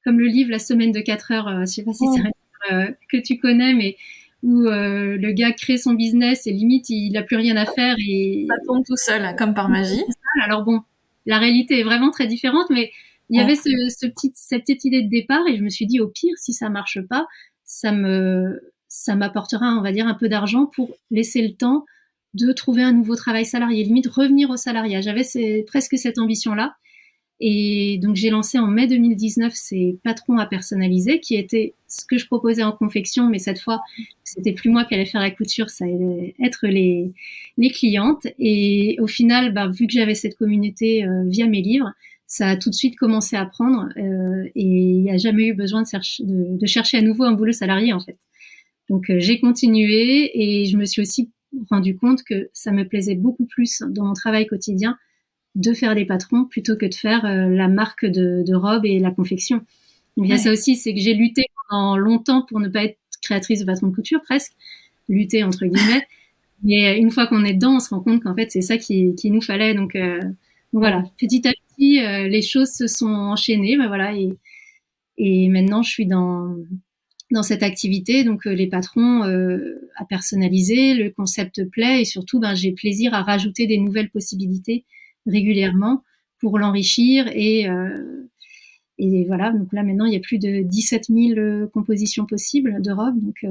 comme le livre La semaine de 4 heures, je sais pas si c'est un livre que tu connais, mais où le gars crée son business et limite il a plus rien à faire et ça tourne tout seul comme par magie. Alors bon, la réalité est vraiment très différente, mais il y avait cette petite idée de départ et je me suis dit au pire si ça marche pas, ça m'apportera, on va dire, un peu d'argent pour laisser le temps de trouver un nouveau travail salarié, limite revenir au salariat. J'avais presque cette ambition-là. Et donc, j'ai lancé en mai 2019 ces patrons à personnaliser, qui étaient ce que je proposais en confection, mais cette fois, c'était plus moi qui allais faire la couture, ça allait être les clientes. Et au final, vu que j'avais cette communauté via mes livres, ça a tout de suite commencé à prendre et il n'y a jamais eu besoin de chercher à nouveau un boulot salarié, en fait. Donc, j'ai continué et je me suis aussi rendu compte que ça me plaisait beaucoup plus dans mon travail quotidien de faire des patrons plutôt que de faire la marque de robe et la confection. Donc, il y a ça aussi, c'est que j'ai lutté pendant longtemps pour ne pas être créatrice de patrons de couture, presque. Lutter, entre guillemets. Mais une fois qu'on est dedans, on se rend compte qu'en fait, c'est ça qui nous fallait. Donc voilà, petit à petit, les choses se sont enchaînées. Ben voilà, et maintenant, je suis dans cette activité. Donc les patrons à personnaliser, le concept plaît et surtout, ben j'ai plaisir à rajouter des nouvelles possibilités régulièrement pour l'enrichir et voilà. Donc là maintenant, il y a plus de 17 000 compositions possibles de robes. Donc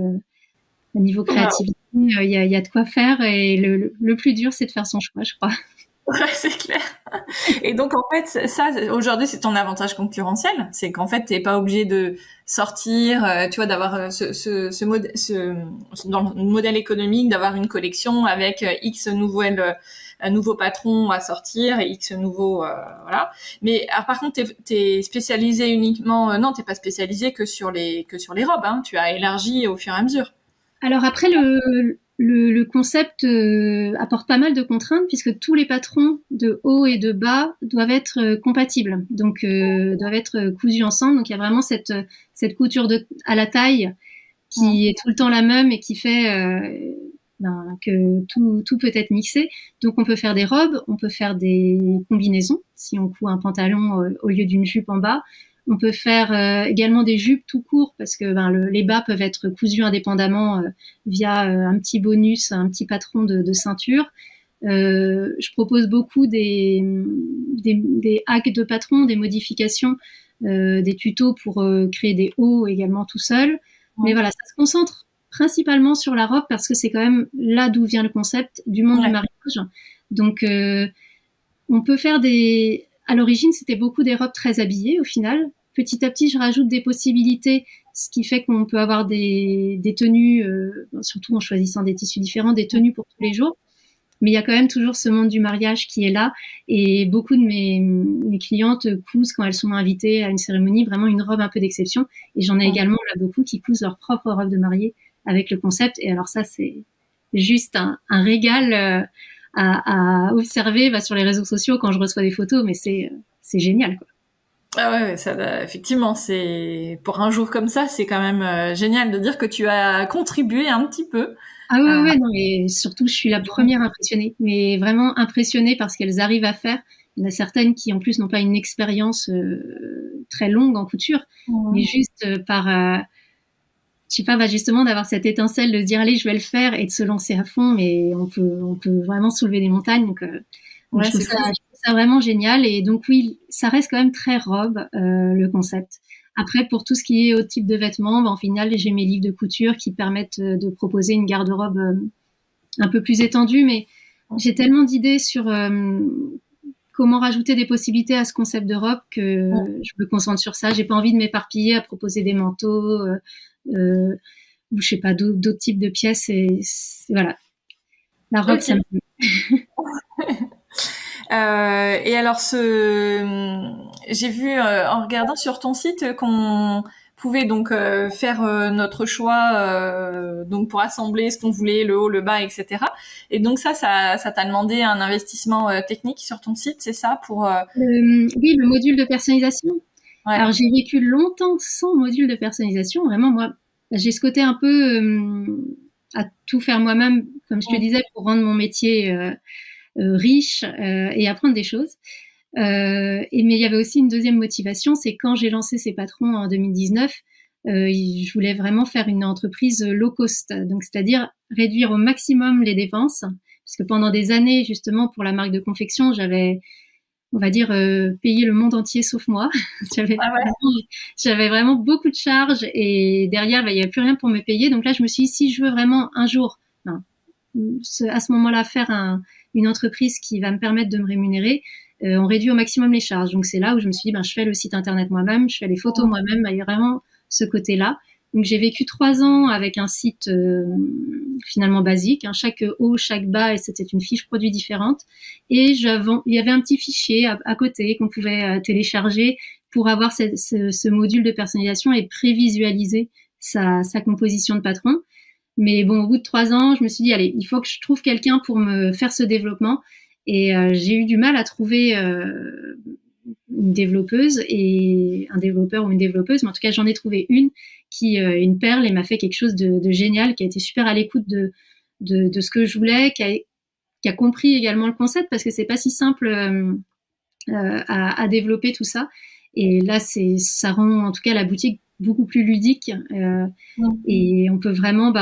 au niveau créativité, il y a de quoi faire et le plus dur, c'est de faire son choix, je crois. Ouais, c'est clair. Et donc, en fait, ça, aujourd'hui, c'est ton avantage concurrentiel. C'est qu'en fait, t'es pas obligé de sortir, tu vois, d'avoir dans le modèle économique, d'avoir une collection avec X nouveaux patrons à sortir et X nouveaux, voilà. Mais, par contre, t'es spécialisé uniquement, non, t'es pas spécialisé que sur les robes, hein. Tu as élargi au fur et à mesure. Alors après, le concept apporte pas mal de contraintes puisque tous les patrons de haut et de bas doivent être compatibles, donc doivent être cousus ensemble. Donc il y a vraiment cette couture à la taille qui est tout le temps la même et qui fait que tout peut être mixé. Donc on peut faire des robes, on peut faire des combinaisons si on coud un pantalon au lieu d'une jupe en bas. On peut faire également des jupes tout court parce que les bas peuvent être cousus indépendamment via un petit bonus, un petit patron de ceinture. Je propose beaucoup des hacks de patrons, des modifications, des tutos pour créer des hauts également tout seul. Mais voilà, ça se concentre principalement sur la robe parce que c'est quand même là d'où vient le concept du monde du mariage. Donc on peut faire à l'origine, c'était beaucoup des robes très habillées au final. Petit à petit, je rajoute des possibilités, ce qui fait qu'on peut avoir des tenues, surtout en choisissant des tissus différents, des tenues pour tous les jours. Mais il y a quand même toujours ce monde du mariage qui est là. Et beaucoup de mes clientes cousent quand elles sont invitées à une cérémonie, vraiment une robe un peu d'exception. Et j'en ai également là beaucoup qui cousent leur propre robe de mariée avec le concept. Et alors ça, c'est juste un régal à observer sur les réseaux sociaux quand je reçois des photos, mais c'est génial, quoi. Ah ouais, ça, effectivement, c'est pour un jour comme ça, c'est quand même génial de dire que tu as contribué un petit peu. Ah ouais, non, mais surtout, je suis la première impressionnée, mais vraiment impressionnée par ce qu'elles arrivent à faire. Il y en a certaines qui, en plus, n'ont pas une expérience très longue en couture, mais juste par je sais pas, justement d'avoir cette étincelle de se dire allez, je vais le faire et de se lancer à fond, mais on peut vraiment soulever des montagnes. Donc je trouve ça vraiment génial. Et donc oui, ça reste quand même très robe le concept. Après, pour tout ce qui est autre type de vêtements, en final, j'ai mes livres de couture qui permettent de proposer une garde-robe un peu plus étendue, mais j'ai tellement d'idées sur comment rajouter des possibilités à ce concept de robe que je me concentre sur ça. J'ai pas envie de m'éparpiller à proposer des manteaux ou je sais pas d'autres types de pièces. Et voilà, la robe, ça me plaît. Et alors, j'ai vu en regardant sur ton site qu'on pouvait donc faire notre choix donc pour assembler ce qu'on voulait, le haut, le bas, etc. Et donc ça t'a demandé un investissement technique sur ton site, c'est ça pour oui, le module de personnalisation. Ouais. Alors j'ai vécu longtemps sans module de personnalisation. Vraiment, moi, j'ai ce côté un peu à tout faire moi-même, comme je te disais, pour rendre mon métier riche et apprendre des choses. Mais il y avait aussi une deuxième motivation, c'est quand j'ai lancé ces patrons en 2019, je voulais vraiment faire une entreprise low cost, donc c'est-à-dire réduire au maximum les dépenses, parce que pendant des années, justement, pour la marque de confection, j'avais, on va dire, payé le monde entier sauf moi. J'avais vraiment beaucoup de charges et derrière, il n'y avait plus rien pour me payer. Donc là, je me suis dit, si je veux vraiment un jour, à ce moment-là, faire une entreprise qui va me permettre de me rémunérer, on réduit au maximum les charges. Donc c'est là où je me suis dit, je fais le site internet moi-même, je fais les photos moi-même, il y a vraiment ce côté-là. Donc j'ai vécu 3 ans avec un site finalement basique, chaque haut, chaque bas, et c'était une fiche produit différente. Et il y avait un petit fichier à côté qu'on pouvait télécharger pour avoir ce module de personnalisation et prévisualiser sa composition de patron. Mais bon, au bout de 3 ans, je me suis dit, allez, il faut que je trouve quelqu'un pour me faire ce développement. Et j'ai eu du mal à trouver une développeuse et un développeur ou une développeuse, mais en tout cas, j'en ai trouvé une qui une perle et m'a fait quelque chose de génial, qui a été super à l'écoute de de ce que je voulais, qui a compris également le concept, parce que c'est pas si simple à développer tout ça. Et là, ça rend en tout cas la boutique beaucoup plus ludique. Et on peut vraiment,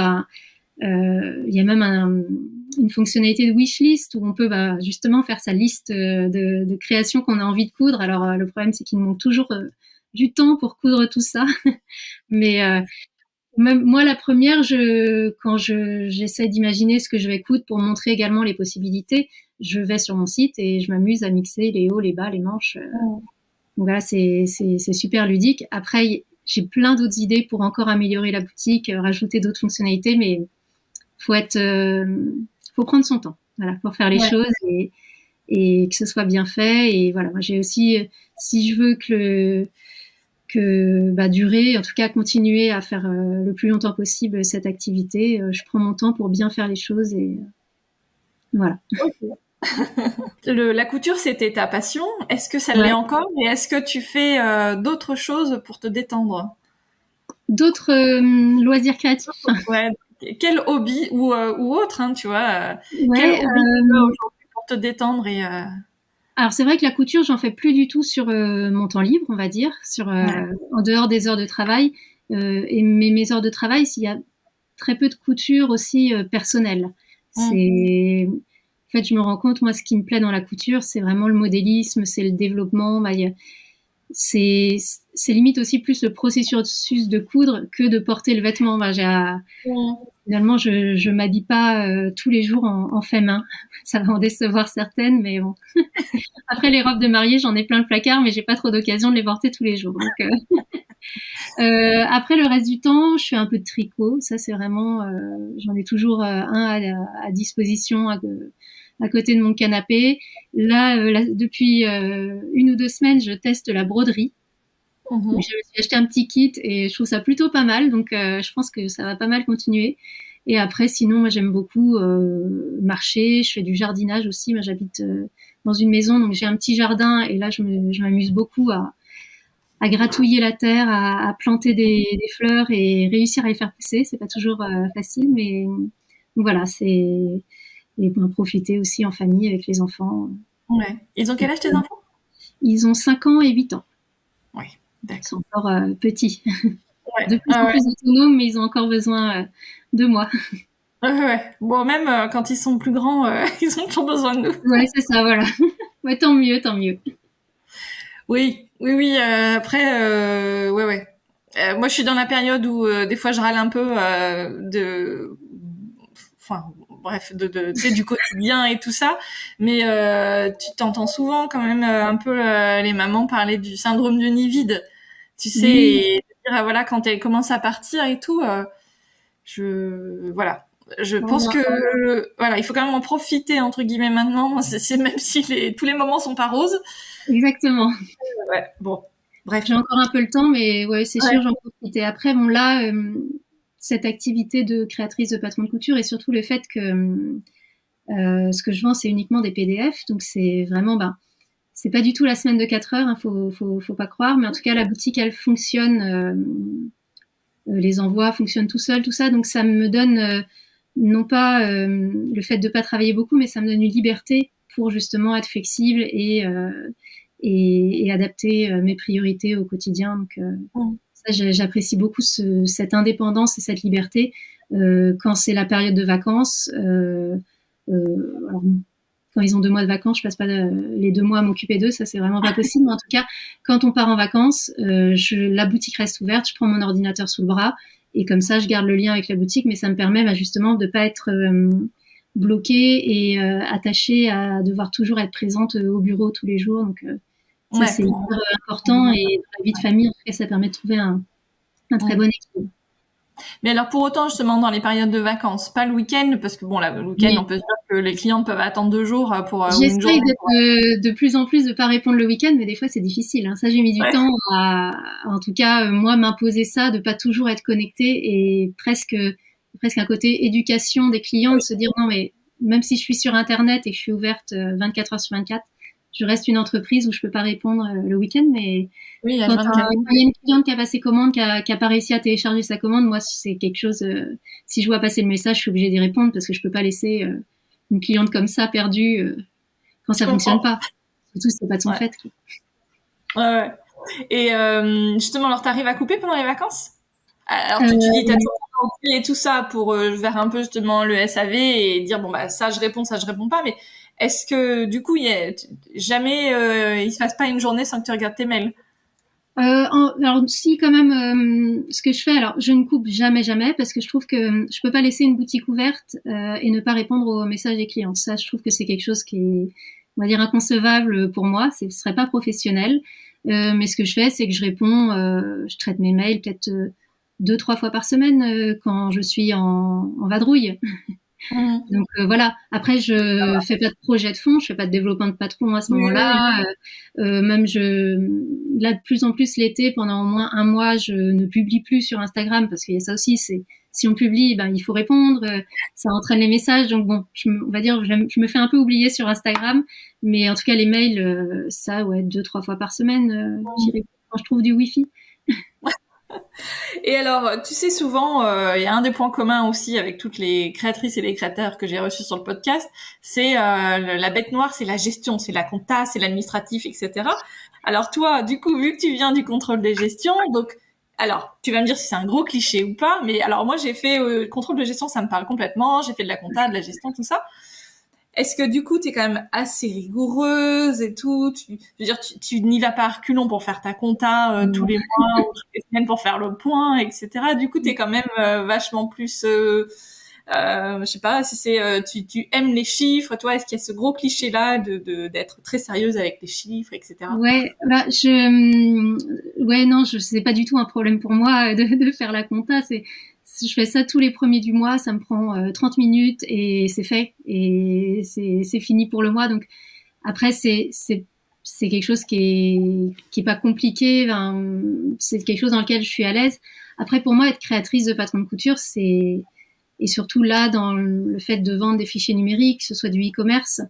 il y a même une fonctionnalité de wishlist où on peut justement faire sa liste de créations qu'on a envie de coudre. Alors le problème, c'est qu'il nous manque toujours du temps pour coudre tout ça. Mais même moi, la première, quand j'essaie d'imaginer ce que je vais coudre pour montrer également les possibilités, je vais sur mon site et je m'amuse à mixer les hauts, les bas, les manches. Donc voilà, c'est super ludique. Après, j'ai plein d'autres idées pour encore améliorer la boutique, rajouter d'autres fonctionnalités, mais faut prendre son temps, voilà, pour faire les choses et que ce soit bien fait. Et voilà, moi j'ai aussi, si je veux durer, en tout cas continuer à faire le plus longtemps possible cette activité, je prends mon temps pour bien faire les choses et voilà. La couture, c'était ta passion. Est-ce que ça l'est encore? Et est-ce que tu fais d'autres choses pour te détendre? D'autres loisirs créatifs? Ouais. Quel hobby ou autre, hein, tu vois? Quel hobby aujourd'hui pour te détendre Alors c'est vrai que la couture, j'en fais plus du tout sur mon temps libre, on va dire, en dehors des heures de travail. Et mes heures de travail, s'il y a très peu de couture aussi personnelle. En fait, je me rends compte, moi, ce qui me plaît dans la couture, c'est vraiment le modélisme, c'est le développement. C'est limite aussi plus le processus de coudre que de porter le vêtement. Finalement, je m'habille pas tous les jours en fait main. Ça va en décevoir certaines, mais bon. Après, les robes de mariée, j'en ai plein le placard, mais j'ai pas trop d'occasion de les porter tous les jours. Donc, après, le reste du temps, je fais un peu de tricot. Ça, c'est vraiment, j'en ai toujours un à disposition à côté de mon canapé. Là, depuis 1 ou 2 semaines, je teste la broderie. Donc, je me suis acheté un petit kit et je trouve ça plutôt pas mal. Donc, je pense que ça va pas mal continuer. Et après, sinon, moi, j'aime beaucoup marcher. Je fais du jardinage aussi. Moi, j'habite dans une maison, donc j'ai un petit jardin. Et là, je m'amuse beaucoup à gratouiller la terre, à planter des fleurs et réussir à les faire pousser. C'est pas toujours facile, mais voilà, et profiter aussi en famille avec les enfants. Ouais. Ils ont quel âge tes enfants? Ils ont 5 ans et 8 ans. Oui, d'accord. Ils sont encore petits. Ouais. De plus en plus autonomes, mais ils ont encore besoin de moi. Ouais. Bon, même quand ils sont plus grands, ils ont toujours besoin de nous. Ouais, c'est ça, voilà. Ouais, tant mieux, tant mieux. Oui. Après, ouais. Moi, je suis dans la période où des fois je râle un peu bref, tu sais, du quotidien et tout ça. Mais tu t'entends souvent quand même un peu les mamans parler du syndrome du nid vide, tu sais, et dire voilà, quand elles commencent à partir et tout, je pense que voilà, il faut quand même en profiter entre guillemets maintenant. C'est même si tous les moments sont pas roses. Exactement. Ouais, bon, bref. J'ai encore un peu le temps, mais ouais, c'est sûr, j'en profite. Et après, bon là, cette activité de créatrice de patron de couture et surtout le fait que ce que je vends, c'est uniquement des PDF, donc c'est vraiment, c'est pas du tout la semaine de 4 heures, hein, faut pas croire, mais en tout cas, la boutique, elle fonctionne, les envois fonctionnent tout seuls, tout ça, donc ça me donne non pas le fait de pas travailler beaucoup, mais ça me donne une liberté pour justement être flexible et adapter mes priorités au quotidien. Donc ça, j'apprécie beaucoup cette indépendance et cette liberté quand c'est la période de vacances. Alors, quand ils ont 2 mois de vacances, je passe pas les 2 mois à m'occuper d'eux, ça c'est vraiment pas possible. Mais en tout cas, quand on part en vacances, la boutique reste ouverte, je prends mon ordinateur sous le bras et comme ça, je garde le lien avec la boutique, mais ça me permet justement de pas être bloquée et attachée à devoir toujours être présente au bureau tous les jours. Donc ça c'est hyper important et dans la vie de famille, en tout cas, ça permet de trouver un très bon équilibre. Mais alors pour autant, justement, dans les périodes de vacances, pas le week-end, parce que bon, le week-end, on peut se dire que les clientes peuvent attendre 2 jours pour une journée. J'essaye de plus en plus de pas répondre le week-end, mais des fois c'est difficile. Hein. Ça, j'ai mis du temps en tout cas, moi, m'imposer ça, de pas toujours être connectée et presque un côté éducation des clients, de se dire non, mais même si je suis sur Internet et que je suis ouverte 24 heures sur 24, je reste une entreprise où je peux pas répondre le week-end, mais Oui, quand il y a une cliente qui a passé commande, qui a pas réussi à télécharger sa commande, moi, c'est quelque chose, si je vois passer le message, je suis obligée d'y répondre parce que je peux pas laisser une cliente comme ça perdue quand ça fonctionne pas. Surtout si c'est pas de son fait. Ouais. Et justement, alors t'arrives à couper pendant les vacances? Alors tu dis t'as toujours et tout ça pour vers un peu justement le SAV et dire bon bah ça je réponds pas, mais est-ce que du coup jamais il se passe pas une journée sans que tu regardes tes mails? Alors si quand même, ce que je fais, alors je ne coupe jamais parce que je trouve que je peux pas laisser une boutique ouverte et ne pas répondre aux messages des clients. Ça, je trouve que c'est quelque chose qui est, on va dire, inconcevable pour moi. Ce serait pas professionnel. Mais ce que je fais, c'est que je réponds, je traite mes mails peut-être 2-3 fois par semaine quand je suis en vadrouille. Donc voilà. Après, je fais pas de projet de fond, je fais pas de développement de patron à ce moment-là. Même là de plus en plus l'été, pendant au moins un mois, je ne publie plus sur Instagram parce qu'il y a ça aussi. C'est si on publie, ben il faut répondre, ça entraîne les messages. Donc bon, on va dire, je me fais un peu oublier sur Instagram, mais en tout cas les mails, ça ouais 2-3 fois par semaine, j'y réponds quand je trouve du wifi. Et alors, tu sais, souvent, il y a un des points communs aussi avec toutes les créatrices et les créateurs que j'ai reçus sur le podcast, c'est la bête noire, c'est la gestion, c'est la compta, c'est l'administratif, etc. Alors toi, du coup, vu que tu viens du contrôle de gestion, donc, alors, tu vas me dire si c'est un gros cliché ou pas, mais alors moi, j'ai fait contrôle de gestion, ça me parle complètement, j'ai fait de la compta, de la gestion, tout ça. Est-ce que du coup, tu es quand même assez rigoureuse et tout? Je veux dire, tu n'y vas pas à reculons pour faire ta compta tous les mois ou toutes les semaines pour faire le point, etc. Du coup, tu es quand même vachement plus... je sais pas si c'est tu aimes les chiffres, toi, est-ce qu'il y a ce gros cliché là d'être très sérieuse avec les chiffres, etc. Ouais, bah ouais non, c'est pas du tout un problème pour moi de faire la compta. Je fais ça tous les premiers du mois, ça me prend 30 minutes et c'est fait et c'est fini pour le mois. Donc après c'est quelque chose qui est pas compliqué, enfin, c'est quelque chose dans lequel je suis à l'aise. Après pour moi être créatrice de patron de couture, et surtout là dans le fait de vendre des fichiers numériques, que ce soit du e-commerce,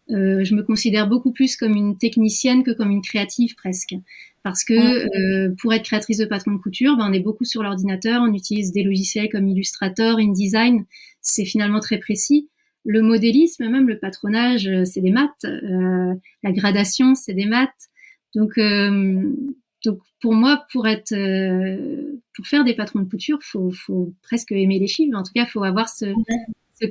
je me considère beaucoup plus comme une technicienne que comme une créative presque. Parce que pour être créatrice de patron de couture, ben, on est beaucoup sur l'ordinateur, on utilise des logiciels comme Illustrator, InDesign, c'est finalement très précis. Le modélisme, même le patronage, c'est des maths. La gradation, c'est des maths. Donc pour moi, pour faire des patrons de couture, faut presque aimer les chiffres. En tout cas, faut avoir ce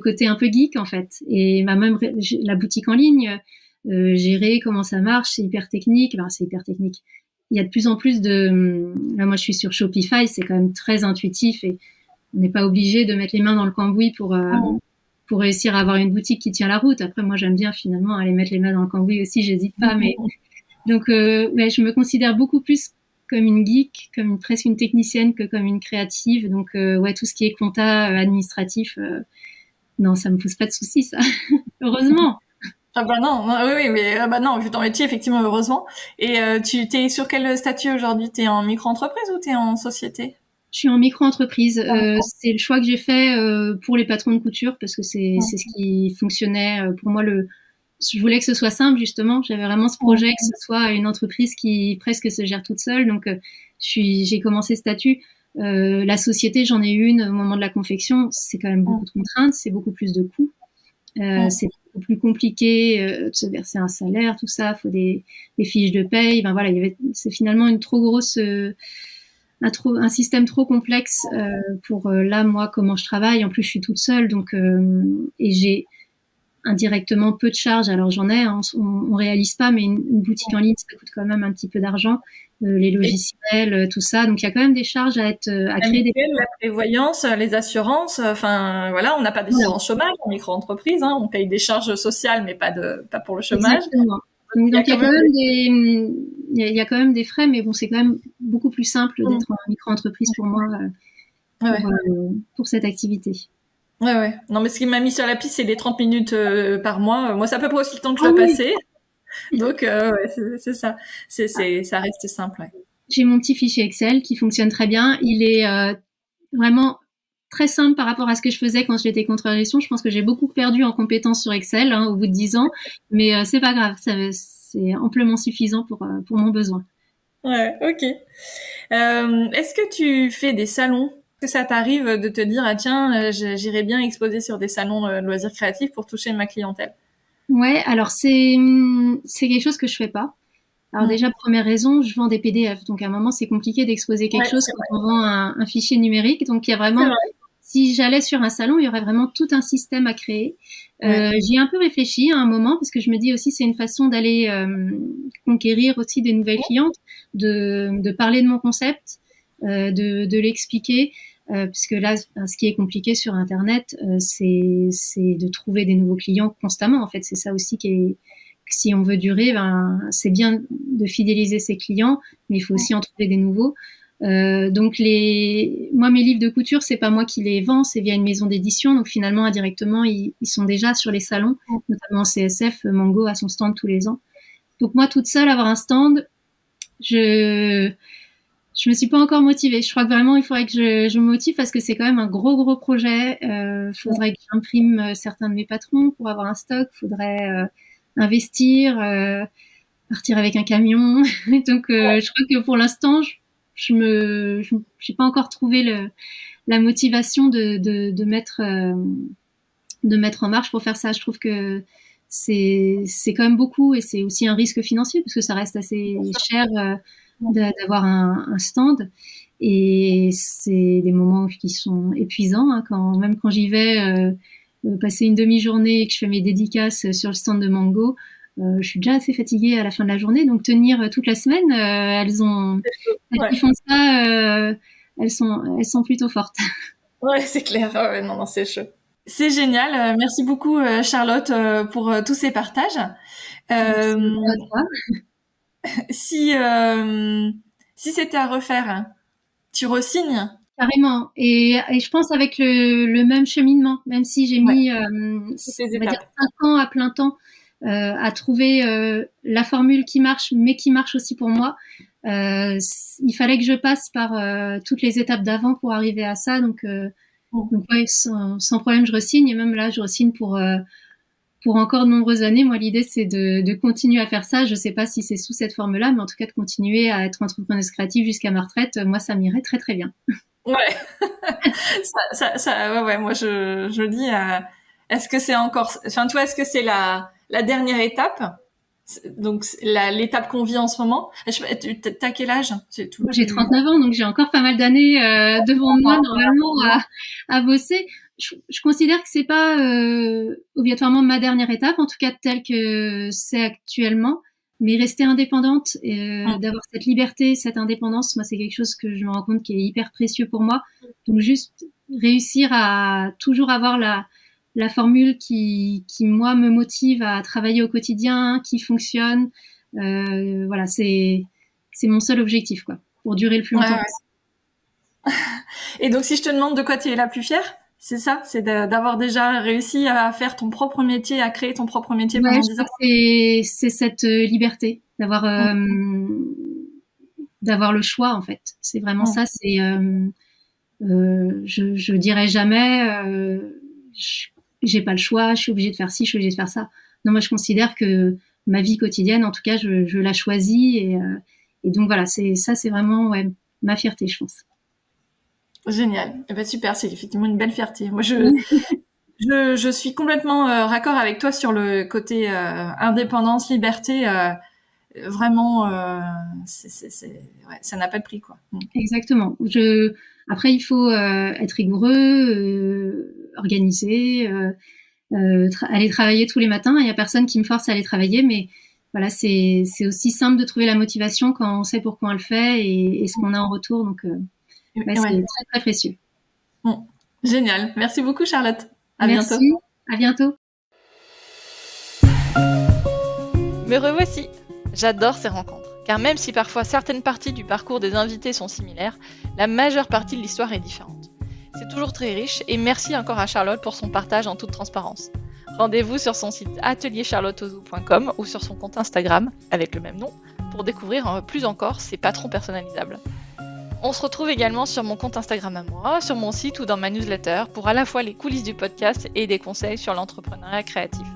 côté un peu geek en fait. Et même la boutique en ligne, gérer comment ça marche, c'est hyper technique. Ben, c'est hyper technique. Il y a de plus en plus là, moi je suis sur Shopify, c'est quand même très intuitif et on n'est pas obligé de mettre les mains dans le cambouis pour réussir à avoir une boutique qui tient la route. Après moi j'aime bien finalement aller mettre les mains dans le cambouis aussi, j'hésite pas. Mais donc ouais, je me considère beaucoup plus comme une geek, presque une technicienne que comme une créative. Donc ouais, tout ce qui est compta administratif, non, ça me pose pas de soucis ça. Heureusement. Ah bah non, oui, mais bah non, vu ton métier, effectivement, heureusement. Et tu t'es sur quel statut aujourd'hui? T'es en micro-entreprise ou t'es en société? Je suis en micro-entreprise. C'est le choix que j'ai fait pour les patrons de couture parce que c'est ce qui fonctionnait pour moi. Je voulais que ce soit simple justement. J'avais vraiment ce projet que ce soit une entreprise qui presque se gère toute seule. Donc j'ai commencé statut. La société, j'en ai une au moment de la confection. C'est quand même beaucoup de contraintes, c'est beaucoup plus de coûts. C'est beaucoup plus compliqué de se verser un salaire, tout ça. Faut des fiches de paye. Ben voilà, c'est finalement une trop grosse, un système trop complexe pour là moi comment je travaille. En plus, je suis toute seule, donc et j'ai indirectement peu de charges. Alors j'en ai, hein, on réalise pas, mais une boutique en ligne, ça coûte quand même un petit peu d'argent. Les logiciels, tout ça. Donc il y a quand même des charges à créer. La prévoyance, les assurances, enfin voilà, on n'a pas d'assurance chômage en micro-entreprise, hein, on paye des charges sociales, mais pas pour le chômage. Exactement. Donc il y a quand même des frais, mais bon, c'est quand même beaucoup plus simple d'être en micro-entreprise pour moi pour cette activité. Ouais. Non, mais ce qui m'a mis sur la piste, c'est les 30 minutes par mois. Moi, c'est à peu près aussi le temps que je dois passer. Donc, ouais, c'est ça. Ça reste simple. Ouais. J'ai mon petit fichier Excel qui fonctionne très bien. Il est vraiment très simple par rapport à ce que je faisais quand j'étais contrôleur de gestion. Je pense que j'ai beaucoup perdu en compétences sur Excel au bout de 10 ans, mais c'est pas grave. c'est amplement suffisant pour mon besoin. Ouais, ok. Est-ce que tu fais des salons? Est-ce que ça t'arrive de te dire, ah tiens, j'irais bien exposer sur des salons de loisirs créatifs pour toucher ma clientèle? Ouais, alors c'est quelque chose que je fais pas. Alors déjà, première raison, je vends des PDF, donc à un moment c'est compliqué d'exposer quelque chose quand on vend un fichier numérique. Donc il y a vraiment, si j'allais sur un salon, il y aurait vraiment tout un système à créer. J'y ai un peu réfléchi à un moment parce que je me dis aussi c'est une façon d'aller conquérir aussi des nouvelles clientes, de parler de mon concept, de l'expliquer. Puisque là, ce qui est compliqué sur Internet, c'est de trouver des nouveaux clients constamment. En fait, c'est ça aussi qui est, si on veut durer, c'est bien de fidéliser ses clients, mais il faut aussi en trouver des nouveaux. Donc moi, mes livres de couture, c'est pas moi qui les vends, c'est via une maison d'édition. Donc finalement, indirectement, ils sont déjà sur les salons, notamment CSF. Mango a son stand tous les ans. Donc moi, toute seule, avoir un stand, je me suis pas encore motivée. Je crois que vraiment, il faudrait que je me motive parce que c'est quand même un gros projet. Faudrait que j'imprime certains de mes patrons pour avoir un stock. Faudrait investir, partir avec un camion. Donc, je crois que pour l'instant, j'ai pas encore trouvé la motivation de mettre en marche pour faire ça. Je trouve que c'est quand même beaucoup et c'est aussi un risque financier parce que ça reste assez cher d'avoir un stand et c'est des moments qui sont épuisants même quand j'y vais passer une demi-journée et que je fais mes dédicaces sur le stand de Mango, je suis déjà assez fatiguée à la fin de la journée, donc tenir toute la semaine, elles qui font ça, elles sont plutôt fortes. Ouais, c'est clair. Ouais, non, c'est chaud. C'est génial. Merci beaucoup, Charlotte, pour tous ces partages. Si c'était à refaire, tu re-signes? Carrément. Et je pense avec le même cheminement, même si j'ai mis, on va dire 5 ans à plein temps à trouver la formule qui marche, mais qui marche aussi pour moi. Il fallait que je passe par toutes les étapes d'avant pour arriver à ça. Donc ouais, sans problème, je re-signe. Et même là, je re-signe pour encore de nombreuses années. Moi, l'idée, c'est de continuer à faire ça. Je sais pas si c'est sous cette forme-là, mais en tout cas, de continuer à être entrepreneuse créative jusqu'à ma retraite. Moi, ça m'irait très, très bien. Ouais. Ouais, moi, je dis, est-ce que c'est encore, enfin, tu vois, est-ce que c'est la dernière étape? Donc, l'étape qu'on vit en ce moment. T'as quel âge? Moi, j'ai 39 ans, donc j'ai encore pas mal d'années devant moi, normalement, à bosser. Je considère que c'est pas obligatoirement ma dernière étape, en tout cas telle que c'est actuellement, mais rester indépendante, d'avoir cette liberté, cette indépendance, moi c'est quelque chose que je me rends compte qui est hyper précieux pour moi. Donc juste réussir à toujours avoir la formule qui moi me motive à travailler au quotidien, qui fonctionne. Voilà, c'est mon seul objectif, quoi, pour durer le plus longtemps. Ouais. Et donc si je te demande de quoi tu es la plus fière? C'est ça, c'est d'avoir déjà réussi à faire ton propre métier, à créer ton propre métier pendant 10 ans. C'est cette liberté d'avoir le choix en fait. C'est vraiment ça. C'est je dirais jamais j'ai pas le choix, je suis obligée de faire ci, je suis obligée de faire ça. Non, moi je considère que ma vie quotidienne, en tout cas, je la choisis et donc voilà, c'est vraiment ma fierté, je pense. Génial. Eh ben super, c'est effectivement une belle fierté. Moi je suis complètement raccord avec toi sur le côté indépendance, liberté. Vraiment, ça n'a pas de prix, quoi. Exactement. Après, il faut être rigoureux, organisé, aller travailler tous les matins. Il y a personne qui me force à aller travailler, mais voilà, c'est aussi simple de trouver la motivation quand on sait pourquoi on le fait et ce qu'on a en retour. Donc c'est très, très précieux. Bon. Génial. Merci beaucoup, Charlotte. Merci. Bientôt. À bientôt. Me revoici. J'adore ces rencontres, car même si parfois certaines parties du parcours des invités sont similaires, la majeure partie de l'histoire est différente. C'est toujours très riche et merci encore à Charlotte pour son partage en toute transparence. Rendez-vous sur son site ateliercharlotteouzou.com ou sur son compte Instagram avec le même nom pour découvrir plus encore ses patrons personnalisables. On se retrouve également sur mon compte Instagram à moi, sur mon site ou dans ma newsletter pour à la fois les coulisses du podcast et des conseils sur l'entrepreneuriat créatif.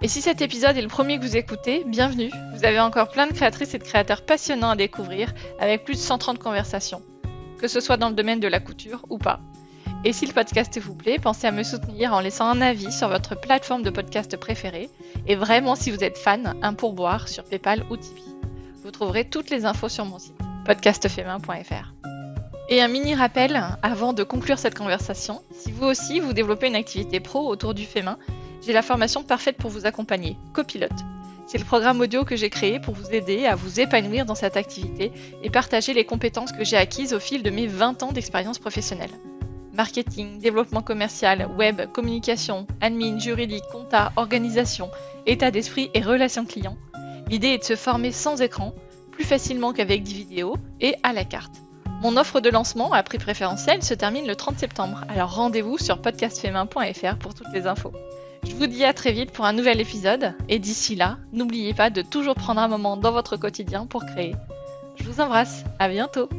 Et si cet épisode est le premier que vous écoutez, bienvenue. Vous avez encore plein de créatrices et de créateurs passionnants à découvrir avec plus de 130 conversations, que ce soit dans le domaine de la couture ou pas. Et si le podcast vous plaît, pensez à me soutenir en laissant un avis sur votre plateforme de podcast préférée. Et vraiment, si vous êtes fan, un pourboire sur PayPal ou Tipeee. Vous trouverez toutes les infos sur mon site, podcastfemain.fr. Et un mini rappel, avant de conclure cette conversation, si vous aussi vous développez une activité pro autour du fait main, j'ai la formation parfaite pour vous accompagner, Copilote. C'est le programme audio que j'ai créé pour vous aider à vous épanouir dans cette activité et partager les compétences que j'ai acquises au fil de mes 20 ans d'expérience professionnelle. Marketing, développement commercial, web, communication, admin, juridique, compta, organisation, état d'esprit et relations clients. L'idée est de se former sans écran, plus facilement qu'avec des vidéos et à la carte. Mon offre de lancement à prix préférentiel se termine le 30 septembre, alors rendez-vous sur podcastfemain.fr pour toutes les infos. Je vous dis à très vite pour un nouvel épisode et d'ici là, n'oubliez pas de toujours prendre un moment dans votre quotidien pour créer. Je vous embrasse, à bientôt!